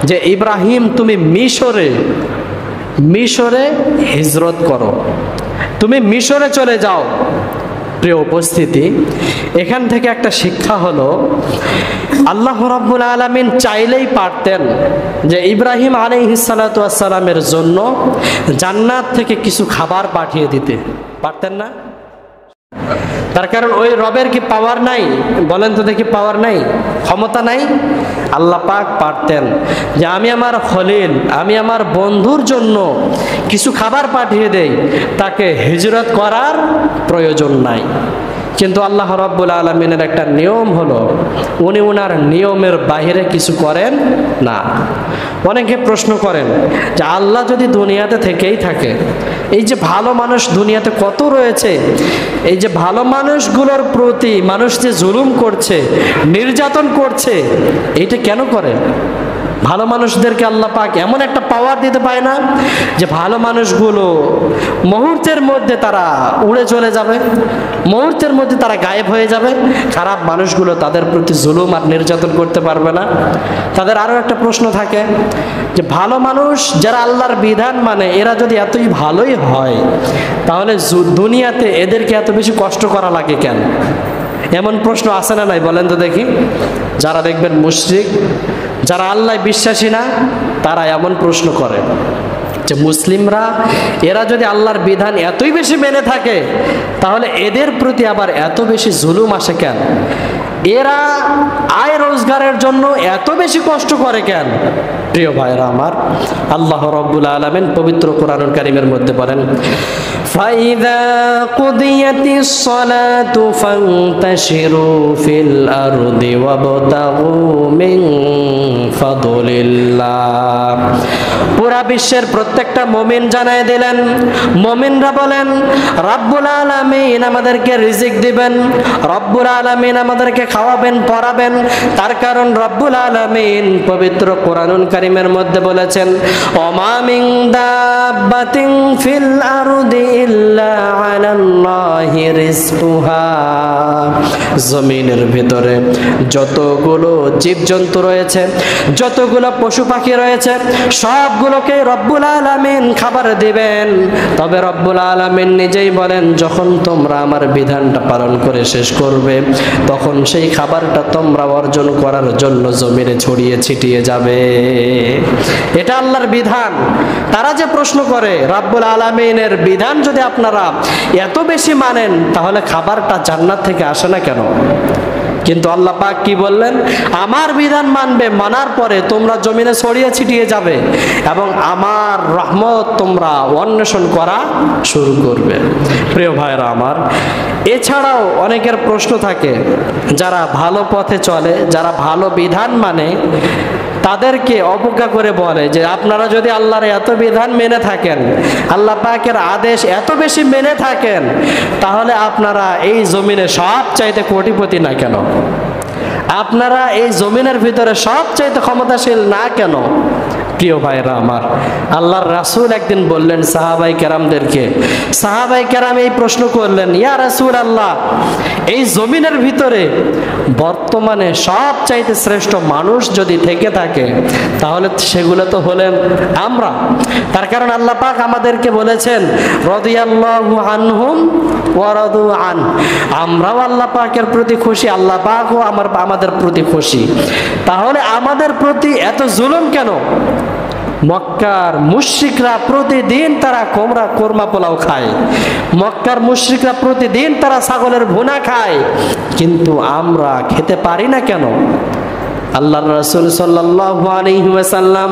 যে ইব্রাহিম, তুমি মিশরে হিজরত করো, তুমি মিশরে চলে যাও। প্রিয় উপস্থিতি, এখান থেকে একটা শিক্ষা হলো, আল্লাহ রাব্বুল আলামিন চাইলেই পারতেন যে ইব্রাহিম আলাইহিস সালাতু ওয়াস সালামের জন্য জান্নাত থেকে কিছু খাবার পাঠিয়ে দিতে, পারতেন না? তার কারণ ওই রবের কি পাওয়ার নাই? বলেন তো দেখি, পাওয়ার নাই, ক্ষমতা নাই? আল্লাহ পাক পারতেন যে আমি আমার খলিল, আমি আমার বন্ধুর জন্য কিছু খাবার পাঠিয়ে দেই, তাকে হিজরত করার প্রয়োজন নাই। কিন্তু আল্লাহ রাব্বুল আলামিনের একটা নিয়ম হলো, উনি ওনার নিয়মের বাইরে কিছু করেন না। অনেকে প্রশ্ন করেন যে আল্লাহ যদি দুনিয়াতে থেকেই থাকে, এই যে ভালো মানুষ দুনিয়াতে কত রয়েছে, এই যে ভালো মানুষগুলোর প্রতি মানুষ যে জুলুম করছে, নির্যাতন করছে, এইটা কেন করে? ভালো মানুষদেরকে আল্লাহ পাক এমন একটা পাওয়ার দিতে পারে না যে ভালো মানুষগুলো মুহূর্তের মধ্যে তারা উড়ে চলে যাবে, মুহূর্তের মধ্যে তারা গায়েব হয়ে যাবে, খারাপ মানুষগুলো তাদের প্রতি জুলুম আর নির্যাতন করতে পারবে না? তাদের আরও একটা প্রশ্ন থাকে যে ভালো মানুষ যারা আল্লাহর বিধান মানে, এরা যদি এতই ভালোই হয়, তাহলে দুনিয়াতে এদেরকে এত বেশি কষ্ট করা লাগে কেন? এমন প্রশ্ন আসে না নাই? বলেন তো দেখি। যারা দেখবেন মুশরিক, যারা আল্লাহ বিশ্বাসী না, তারা এমন প্রশ্ন করে যে মুসলিমরা, এরা যদি আল্লাহর বিধান এতই বেশি মেনে থাকে, তাহলে এদের প্রতি আবার এত বেশি জুলুম আসে কেন? এরা আয় রোজগারের জন্য এত বেশি কষ্ট করে কেন? প্রিয় ভাইরা আমার, আল্লাহ রাব্বুল আলামিন পবিত্র কোরআনুল কারীমের মধ্যে বলেন, ফাইযা কুদিয়াতিস সালাতু ফান্তাশিরু ফিল আরদি ওয়াবতাগু মিন ফাদলিল্লাহ। পুরা বিশ্বের প্রত্যেকটা মুমিন জানায় দিলেন, মুমিনরা বলেন রব্বুল আলামিন আমাদেরকে রিজিক দিবেন, রব্বুল আলামিন আমাদেরকে খাওয়াবেন, পড়াবেন। তার কারণ রব্বুল আলামিন পবিত্র কোরআনুল কারীমের মধ্যে বলেছেন, ওমা মিন দাব্বাতিন ফিল আরদি ইল্লা আলাল্লাহি রিজকুহা। জমিনের ভিতরে যতগুলো জীবজন্তু রয়েছে, যতগুলো পশু পাখি রয়েছে, সবগুলোকে রব্বুল আলামিন খাবার দিবেন। তবে রব্বুল আলামিন নিজেই বলেন, যখন তোমরা আমার বিধানটা পালন করে শেষ করবে, তখন সেই খাবারটা তোমরা অর্জন করার জন্য জমিনে ছড়িয়ে ছিটিয়ে যাবে। এটা আল্লাহর বিধান। তারা যে প্রশ্ন করে, রব্বুল আলামিনের বিধান যদি আপনারা এত বেশি মানেন, তাহলে খাবারটা জান্নাত থেকে আসে না কেন? কিন্তু আল্লাহ পাক কি বললেন? আমার বিধান মানবে, মানার পরে তোমরা জমিনে ছড়িয়ে ছিটিয়ে যাবে এবং আমার রহমত তোমরা অন্বেষণ করা শুরু করবে। প্রিয় ভাইরা আমার, এছাড়াও অনেকের প্রশ্ন থাকে, যারা ভালো পথে চলে, যারা ভালো বিধান মানে, তাদেরকে অবজ্ঞা করে বলে যে আপনারা যদি আল্লাহর এত বিধান মেনে থাকেন, আল্লাহ পাকের আদেশ এত বেশি মেনে থাকেন, তাহলে আপনারা এই জমিনে সবচাইতে কোটিপতি না কেন? আপনারা এই জমিনের ভিতরে সবচাইতে ক্ষমতাশীল না কেন? প্রিয় ভাইরা আমার, আল্লাহর রাসূল একদিন বললেন সাহাবাই কেরামদেরকে, সাহাবাই কেরাম এই প্রশ্ন করলেন, ইয়া রাসূলুল্লাহ, এই জমিনের ভিতরে বর্তমানে সবচাইতে শ্রেষ্ঠ মানুষ যদি থেকে থাকে, তাহলে সেগুলো তো হলেন আমরা। তার কারণ আল্লাহ পাক আমাদেরকে বলেছেন, রাদিয়াল্লাহু আনহুম ওয়া রাদু আন। আমরাও আল্লাহ পাকের প্রতি খুশি, আল্লাহ পাকও আমাদের প্রতি খুশি। তাহলে আমাদের প্রতি এত জুলুম কেন? মক্কার মুশরিকরা প্রতিদিন তারা কোরমা পোলাও খায়, মক্কার মুশরিকরা প্রতিদিন তারা ছাগলের ভুনা খায়, কিন্তু আমরা খেতে পারি না কেন? আল্লাহর রাসূল সাল্লাল্লাহু আলাইহি ওয়াসাল্লাম,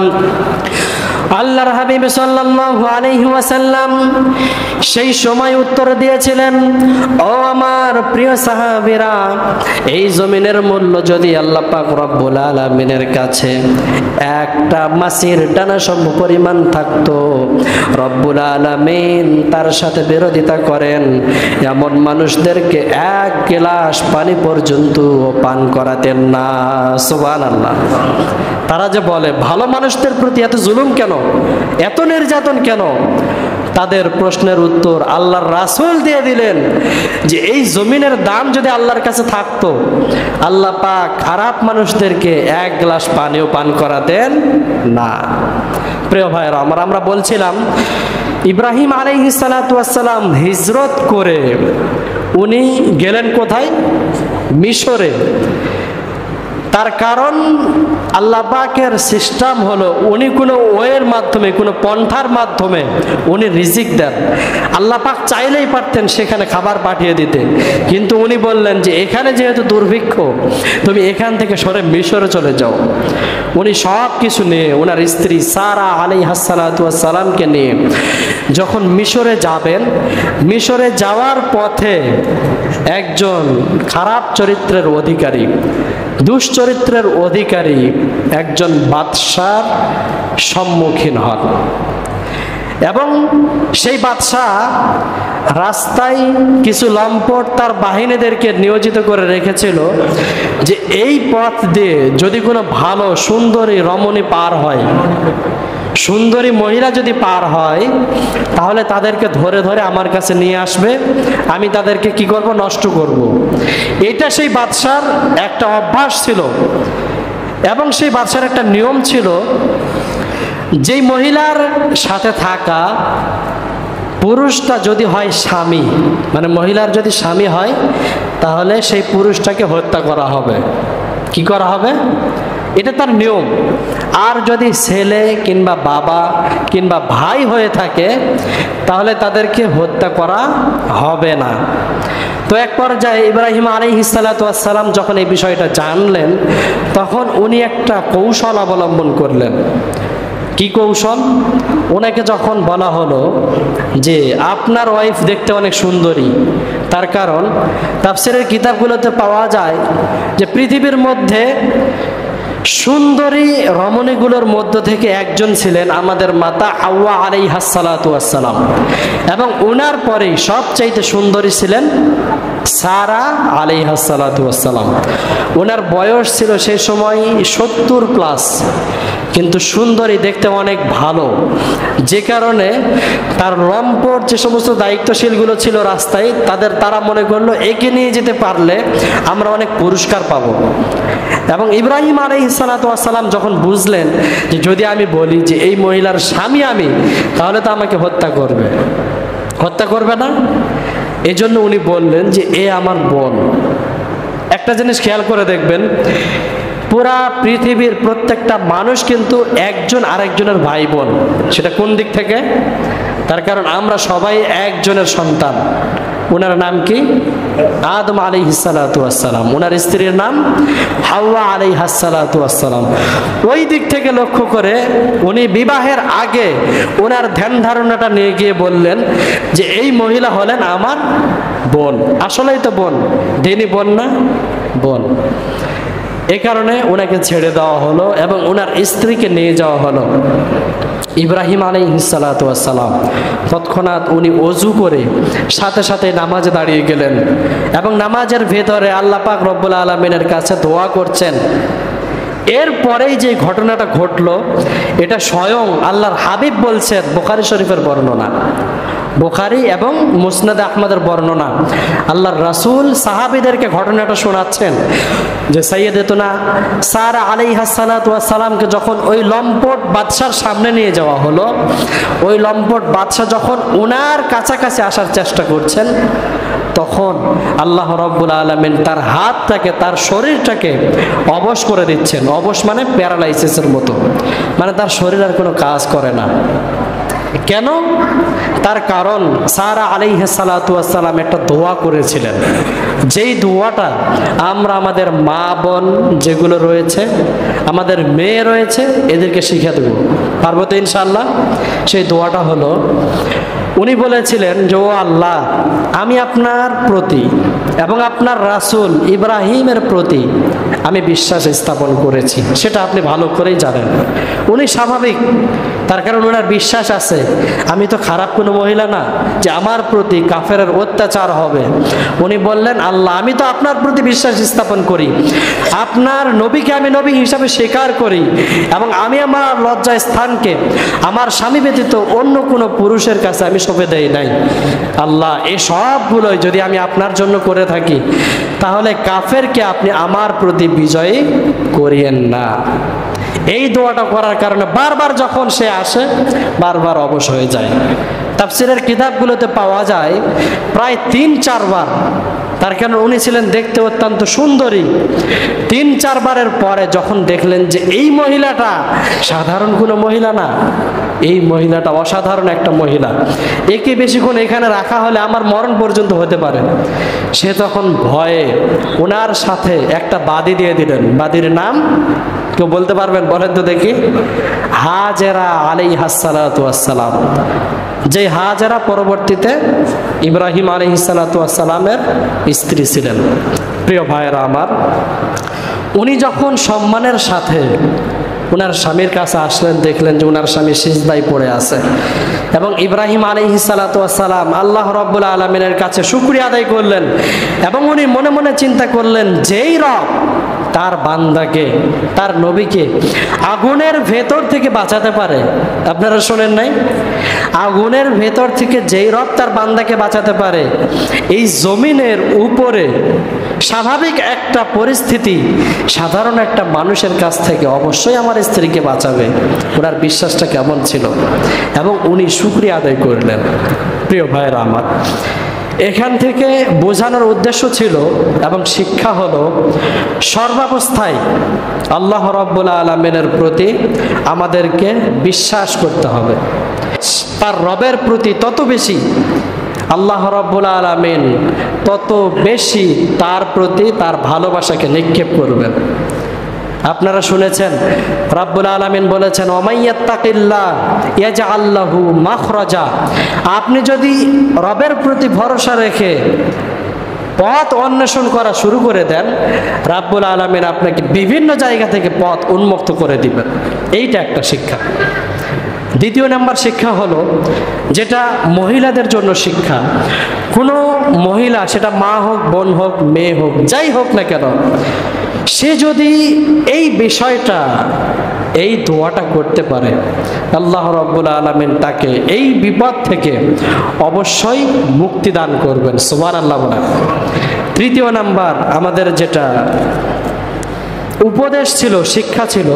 আল্লাহর হাবিব সাল্লাল্লাহু আলাইহি ওয়াসাল্লাম সেই সময় উত্তর দিয়েছিলেন, ও আমার প্রিয় সাহাবীরা, এই জমিনের মূল্য যদি আল্লাহ পাক রব্বুল আলামিনের কাছে একটা মাছির ডানা সম পরিমাণ থাকতো, রব্বুল আলামিন তার সাথে বিরোধিতা করেন এমন মানুষদেরকে এক গ্লাস পানি পর্যন্ত পান করাতেন না। সুবহানাল্লাহ। তারা যে বলে ভালো মানুষদের প্রতি এত জুলুম কেন, এত নির্যাতন কেন? তাদের প্রশ্নের উত্তর আল্লাহর রাসূল দিয়ে দিলেন যে এই জমিনের দাম যদি আল্লাহর কাছে থাকতো, আল্লাহ পাক খারাপ মানুষদেরকে এক গ্লাস পানিও পান করাতেন না। প্রিয় ভাইরা, আমরা বলছিলাম ইব্রাহিম আলাইহিস সালাতু ওয়াস সালাম হিজরত করে উনি গেলেন কোথায়? মিশরে। তার কারণ আল্লাহ পাকের সিস্টেম হলো উনি কোনো ওয়ের মাধ্যমে, কোনো পন্থার মাধ্যমে উনি রিজিক দেন। আল্লাহ পাক চাইলেই পারতেন সেখানে খাবার পাঠিয়ে দিতে, কিন্তু উনি বললেন যে এখানে যেহেতু দুর্ভিক্ষ, তুমি এখান থেকে সরে মিশরে চলে যাও। উনি সব কিছু নিয়ে, ওনার স্ত্রী সারা আলাইহাস সালাতু ওয়াস সালামকে নিয়ে যখন মিশরে যাবেন, মিশরে যাওয়ার পথে একজন খারাপ চরিত্রের অধিকারী, দুশ্চরিত্রের অধিকারী একজন বাদশার সম্মুখীন হন। এবং সেই বাদশাহ রাস্তায় কিছু লম্পট তার বাহিনীদেরকে নিয়োজিত করে রেখেছিল যে এই পথ দিয়ে যদি কোনো ভালো সুন্দরী রমণী পার হয়, সুন্দরী মহিলা যদি পার হয়, তাহলে তাদেরকে ধরে ধরে আমার কাছে নিয়ে আসবে, আমি তাদেরকে কি করব? নষ্ট করব। এটা সেই বাদশার একটা অভ্যাস ছিল। এবং সেই বাদশার একটা নিয়ম ছিল, যেই মহিলার সাথে থাকা পুরুষটা যদি হয় স্বামী, মানে মহিলার যদি স্বামী হয়, তাহলে সেই পুরুষটাকে হত্যা করা হবে। কি করা হবে? এটা তার নিয়ম। আর যদি ছেলে কিংবা বাবা কিংবা ভাই হয়ে থাকে, তাহলে তাদেরকে হত্যা করা হবে না। তো এক পর্যায়ে ইব্রাহিম আলাইহিস সালাতু ওয়াস সালাম যখন এই বিষয়টা জানলেন, তখন উনি একটা কৌশল অবলম্বন করলেন। কি কৌশল? ওনাকে যখন বলা হলো যে আপনার ওয়াইফ দেখতে অনেক সুন্দরী, তার কারণ তাফসীরের কিতাবগুলোতে পাওয়া যায় যে পৃথিবীর মধ্যে সুন্দরী রমণীগুলোর মধ্য থেকে একজন ছিলেন আমাদের মাতা হাওয়া আলাইহাস সালাতু ওয়াস সালাম, এবং ওনার পরেই সবচাইতে সুন্দরী ছিলেন সারা আলাইহাস সালাতু ওয়াস সালাম। ওনার বয়স ছিল সেই সময় 70+, কিন্তু সুন্দরী, দেখতে অনেক ভালো, যে কারণে তার লম্পট যে সমস্ত দায়িত্বশীলগুলো ছিল রাস্তায়, তারা মনে করলো একে নিয়ে যেতে পারলে আমরা অনেক পুরস্কার পাবো। এবং ইব্রাহিম আলাইহিস সালাতু ওয়াস সালাম যখন বুঝলেন যে যদি আমি বলি যে এই মহিলার স্বামী আমি, তাহলে তো আমাকে হত্যা করবে না, এজন্য উনি বললেন যে এ আমার বোন। একটা জিনিস খেয়াল করে দেখবেন, পুরা পৃথিবীর প্রত্যেকটা মানুষ কিন্তু একজন আরেকজনের ভাই বোন। সেটা কোন দিক থেকে? তার কারণ আমরা সবাই একজনের সন্তান। ওনার নাম কি? আদম আলাইহিস সালাতু ওয়াস সালাম। ওনার স্ত্রীর নাম হাওয়া আলাইহাস সালাতু ওয়াস সালাম। ওই দিক থেকে লক্ষ্য করে উনি বিবাহের আগে ওনার ধ্যান ধারণাটা নিয়ে গিয়ে বললেন যে এই মহিলা হলেন আমার বোন। আসলেই তো বোন, দিনী বোন না? বোন। এ কারণে ওনাকে ছেড়ে দেওয়া হলো এবং ওনার স্ত্রীকে নিয়ে যাওয়া হলো। ইব্রাহিম আলাইহিস সালাতু ওয়াস সালাম তৎক্ষণাৎ উনি ওযু করে সাথে সাথে নামাজে দাঁড়িয়ে গেলেন এবং নামাজের ভেতরে আল্লাহ পাক রব্বুল আলামিনের কাছে দোয়া করছেন। এরপরেই যে ঘটনাটা ঘটলো, এটা স্বয়ং আল্লাহর হাবিব বলছেন, বুখারী শরীফের বর্ণনা, বুখারী এবং মুসনাদ আহমদের বর্ণনা। আল্লাহর রাসূল সাহাবীদেরকে ঘটনাটা শোনাচ্ছেন যে সাইয়্যিদাতুনা সারা আলাইহাস সালাতু ওয়াস সালামকে যখন ওই লম্পট বাদশার সামনে নিয়ে যাওয়া হলো, ওই লম্পট বাদশা যখন ওনার কাছাকাছি আসার চেষ্টা করছেন, তখন আল্লাহ রাব্বুল আলামিন তার হাতটাকে, তার শরীরটাকে অবশ করে দিচ্ছেন। অবশ মানে প্যারালাইসিসের মতো, মানে তার শরীর আর কোনো কাজ করে না। কেন? তার কারণ সারা আলাইহিস সালাতু ওয়াস সালাম একটা দোয়া করেছিলেন, যেই দোয়াটা আমরা আমাদের মা বোন যেগুলো রয়েছে, আমাদের মেয়ে রয়েছে, এদেরকে শিখিয়ে দেব। পারবো তো ইনশাআল্লাহ? সেই দোয়াটা হলো, উনি বলেছিলেন যে ও আল্লাহ, আমি আপনার প্রতি এবং আপনার রাসূল ইব্রাহিমের প্রতি আমি বিশ্বাস স্থাপন করেছি, সেটা আপনি ভালো করেই জানেন। উনি স্বাভাবিক, তার কারণ ওনার বিশ্বাস আছে আমি তো খারাপ কোনো মহিলা না যে আমার প্রতি কাফেরের অত্যাচার হবে। উনি বললেন, আল্লাহ আমি তো আপনার প্রতি বিশ্বাস স্থাপন করি, আপনার নবীকে আমি নবী হিসাবে স্বীকার করি, এবং আমি আমার লজ্জা স্থানকে আমার স্বামী ব্যতীত অন্য কোনো পুরুষের কাছে আমি সঁপে দেই নাই। আল্লাহ এই সবগুলোই যদি আমি আপনার জন্য করে থাকি, তাহলে কাফেরকে আপনি আমার প্রতি বিজয়ী করিয়েন না। এই দোয়াটা করার কারণে বারবার যখন সে আসে বারবার অবশ হয়ে যায়। তাফসীরের কিতাবগুলোতে পাওয়া যায় প্রায় ৩-৪ বার, তার কারণ উনি ছিলেন দেখতে অত্যন্ত সুন্দরী। ৩-৪ বারের পরে যখন দেখলেন যে এই মহিলাটা সাধারণ কোনো মহিলা না, এই মহিলাটা অসাধারণ একটা মহিলা, একে বেশিক্ষণ এখানে রাখা হলে আমার মরণ পর্যন্ত হতে পারে, সে তখন ভয়ে ওনার সাথে একটা বাদী দিয়ে দিলেন। বাদীর নাম কেউ বলতে পারবেন? বলেন তো দেখি। হাজেরা আলাইহিস সালাতু ওয়াস সালাম, যে হাজেরা পরবর্তীতে ইব্রাহিম আলাইহিস সালাতু ওয়াস সালামের স্ত্রী ছিলেন। প্রিয় ভাইয়েরা আমার, উনি যখন সম্মানের সাথে ওনার স্বামীর কাছে আসলেন, দেখলেন যে ওনার স্বামী সিজদায় পড়ে আছে, এবং ইব্রাহিম আলাইহিস সালাতু ওয়াস সালাম আল্লাহ রাব্বুল আলামিনের কাছে শুকরিয়া আদায় করলেন, এবং উনি মনে মনে চিন্তা করলেন যেই রব তার বান্দাকে, তার নবীকে আগুনের ভেতর থেকে বাঁচাতে পারে, আপনারা শোনেন নাই? আগুনের ভেতর থেকে যেই রব তার বান্দাকে বাঁচাতে পারে, এই জমিনের উপরে স্বাভাবিক একটা পরিস্থিতি সাধারণ একটা মানুষের কাছ থেকে অবশ্যই আমার স্ত্রীকে বাঁচাবে। ওনার বিশ্বাসটা কেমন ছিল, এবং উনি শুকরিয়া আদায় করলেন। প্রিয় ভাইয়েরা আমার, এখান থেকে বোঝানোর উদ্দেশ্য ছিল এবং শিক্ষা হলো সর্বাবস্থায় আল্লাহ রাব্বুল আলামিনের প্রতি আমাদেরকে বিশ্বাস করতে হবে। তার রবের প্রতি তত বেশি আল্লাহ রাব্বুল আলামিন তত বেশি তার প্রতি তার ভালোবাসাকে নিক্ষেপ করবেন। আপনারা শুনেছেন রাব্বুল আলামিন বলেছেন, ওমাইয়াত্তাকিল্লাহ ইয়াজআল লাহু মাখরাজা। আপনি যদি রবের প্রতি ভরসা রেখে পথ অন্বেষণ করা শুরু করে দেন, রাব্বুল আলামিন আপনাকে বিভিন্ন জায়গা থেকে পথ উন্মুক্ত করে দিবেন। এইটা একটা শিক্ষা। দ্বিতীয় নাম্বার শিক্ষা হলো, যেটা মহিলাদের জন্য শিক্ষা, কোনো মহিলা, সেটা মা হোক, বোন হোক, মেয়ে হোক, যাই হোক না কেন, সে যদি এই বিষয়টা, এই দোয়াটা করতে পারে, আল্লাহ রাব্বুল আলামিন তাকে এই বিপদ থেকে অবশ্যই মুক্তি দান করবেন। সুবহানাল্লাহ বলেন। তৃতীয় নাম্বার আমাদের যেটা উপদেশ ছিল, শিক্ষা ছিল,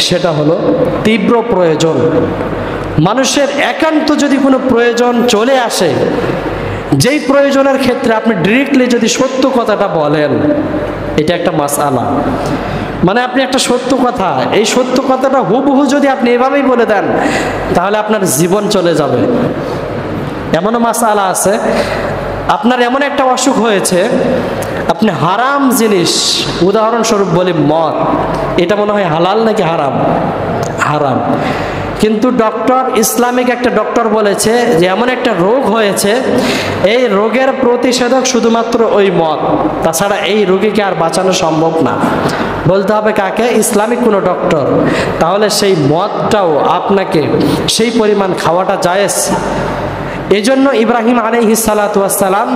সেটা হলো তীব্র প্রয়োজন। মানুষের একান্ত যদি কোনো প্রয়োজন চলে আসে, যেই প্রয়োজনের ক্ষেত্রে আপনি ডিরেক্টলি যদি সত্য কথাটা বলেন, এটা একটা মাসআলা। মানে আপনি একটা সত্য কথা, এই সত্য কথাটা হুবহু যদি আপনি এভাবেই বলে দেন, তাহলে আপনার জীবন চলে যাবে। এমনও মাসআলা আছে, আপনার এমন একটা অসুখ হয়েছে, আপনি হারাম জিনিস, উদাহরণস্বরূপ বলি মদ, এটা মনে হয় হালাল নাকি হারাম? হারাম। কিন্তু ডক্টর, ইসলামিক একটা ডক্টর বলেছে যে এমন একটা রোগ হয়েছে, এই রোগের প্রতিষেধক শুধুমাত্র ওই মদ, তাছাড়া এই রোগীকে আর বাঁচানো সম্ভব না। বলতে হবে কাকে? ইসলামিক কোনো ডক্টর। তাহলে সেই মদটাও আপনাকে সেই পরিমাণ খাওয়াটা জায়েজ। এজন্য ইব্রাহিম আলাইহিস সালাতু ওয়াস সালাম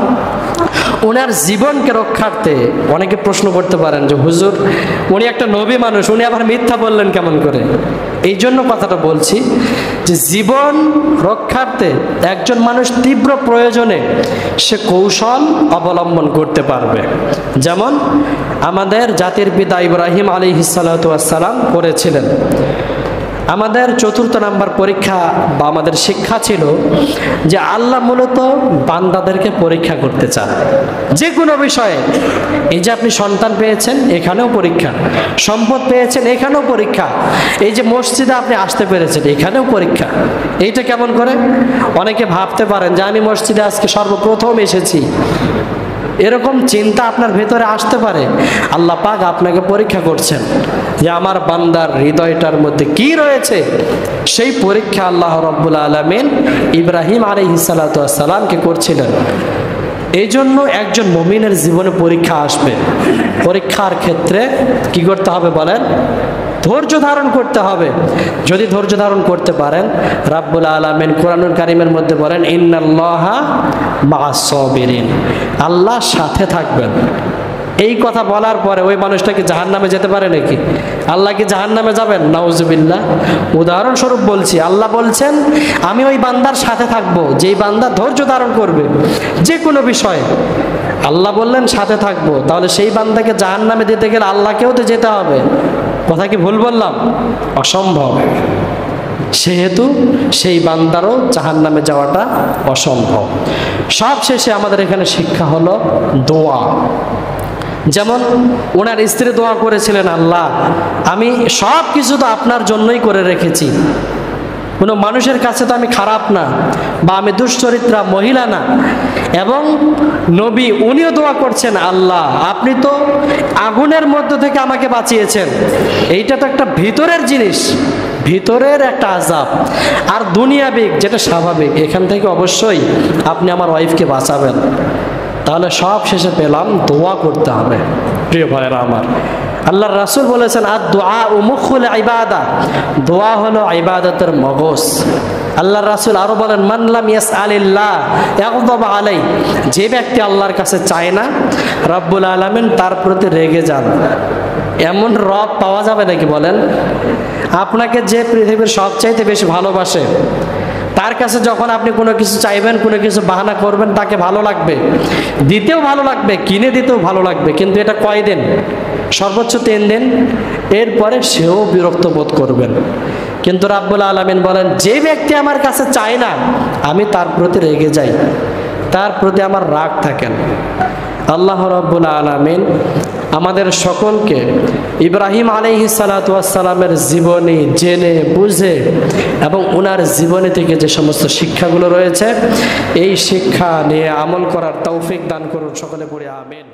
ওনার জীবনকে রক্ষার্থে, অনেকে প্রশ্ন করতে পারেন যে হুজুর উনি একটা নবী মানুষ, উনি আবার মিথ্যা বললেন কেমন করে? এই জন্য কথাটা বলছি যে জীবন রক্ষার্থে একজন মানুষ তীব্র প্রয়োজনে সে কৌশল অবলম্বন করতে পারবে, যেমন আমাদের জাতির পিতা ইব্রাহিম আলাইহিস সালাতু ওয়াস সালাম করেছিলেন। আমাদের চতুর্থ নাম্বার পরীক্ষা বা আমাদের শিক্ষা ছিল যে আল্লাহ মূলত বান্দাদেরকে পরীক্ষা করতে চান যে কোনো বিষয়ে। এই যে আপনি সন্তান পেয়েছেন, এখানেও পরীক্ষা, সম্পদ পেয়েছেন, এখানেও পরীক্ষা, এই যে মসজিদে আপনি আসতে পেরেছেন, এখানেও পরীক্ষা। এইটা কেমন করে? অনেকে ভাবতে পারেন যে আমি মসজিদে আজকে সর্বপ্রথম এসেছি, এরকম চিন্তা আপনার ভেতরে আসতে পারে। আল্লাহ পাক আপনাকে পরীক্ষা করছেন যে আমার বান্দার হৃদয়টার মধ্যে কি রয়েছে। সেই পরীক্ষা আল্লাহ রাব্বুল আলামিন ইব্রাহিম আলাইহিস সালাতু ওয়াস সালামকে করছিলেন। এই জন্য একজন মুমিনের জীবনে পরীক্ষা আসবে, পরীক্ষার ক্ষেত্রে কি করতে হবে বলেন? ধৈর্য ধারণ করতে হবে। যদি ধৈর্য ধারণ করতে পারেন, রাব্বুল আলামিন কোরআনুল কারীমের মধ্যে বলেন ইন্নাল্লাহা মা'আস সাবিরিন, আল্লাহ সাথে থাকবেন। এই কথা বলার পরে ওই মানুষটা কি জাহান্নামে যেতে পারে নাকি? আল্লাহ কি জাহান্নামে যাবেন? নাউজুবিল্লাহ। উদাহরণস্বরূপ বলছি, আল্লাহ বলছেন আমি ওই বান্দার সাথে থাকবো যেই বান্দা ধৈর্য ধারণ করবে যে কোনো বিষয়ে। আল্লাহ বললেন সাথে থাকবো, তাহলে সেই বান্দাকে জাহান্নামে দিতে গেলে আল্লাহকেও তো যেতে হবে। কথা কি ভুল বললাম? অসম্ভব। সেহেতু সেই বান্দারও জাহান্নামে যাওয়াটা অসম্ভব। সব শেষে আমাদের এখানে শিক্ষা হলো দোয়া। যেমন ওনার স্ত্রী দোয়া করেছিলেন, আল্লাহ আমি সব কিছু তো আপনার জন্যই করে রেখেছি, কোনো মানুষের কাছে তো আমি খারাপ না বা আমি দুশ্চরিত্রা মহিলা না। এবং নবী উনিও দোয়া করছেন, আল্লাহ আপনি তো আগুনের মধ্য থেকে আমাকে বাঁচিয়েছেন, এইটা তো একটা ভিতরের জিনিস, ভিতরের একটা আযাব, আর দুনিয়াবিক যেটা স্বাভাবিক, এখান থেকে অবশ্যই আপনি আমার ওয়াইফকে বাঁচাবেন। তাহলে সব শেষে পেলাম দোয়া করতে হবে। প্রিয় ভাইরা আমার, আল্লাহর রাসূল বলেছেন আর দোয়া মুখুল ইবাদা, দোয়া হলো ইবাদতের মগজ। আল্লাহর রাসূল আরো বলেন মান লাম ইয়াসআলিল্লাহ ইয়াগদাব আলাই, যে ব্যক্তি আল্লাহর কাছে চায় না রব্বুল আলামিন তার প্রতি রেগে যান। এমন রব পাওয়া যাবে নাকি বলেন? আপনাকে যে পৃথিবীর সবচাইতে বেশি ভালোবাসে, তার কাছে যখন আপনি কোনো কিছু চাইবেন, কোনো কিছু বাহানা করবেন, তাকে ভালো লাগবে, দিতেও ভালো লাগবে, কিনে দিতেও ভালো লাগবে, কিন্তু এটা কয়দিন? সর্বোচ্চ 3 দিন, এরপরে সেও বিরক্ত বোধ করবেন। কিন্তু রাব্বুল আলামিন বলেন যে ব্যক্তি আমার কাছে চায় না আমি তার প্রতি রেগে যাই, তার প্রতি আমার রাগ থাকেন। আল্লাহ রাব্বুল আলামিন আমাদের সকলকে ইব্রাহিম আলাইহিস সালাতু ওয়াস সালামের জীবনী জেনে বুঝে এবং ওনার জীবনী থেকে যে সমস্ত শিক্ষাগুলো রয়েছে এই শিক্ষা নিয়ে আমল করার তৌফিক দান করুন। সকলে পড়ে আমিন।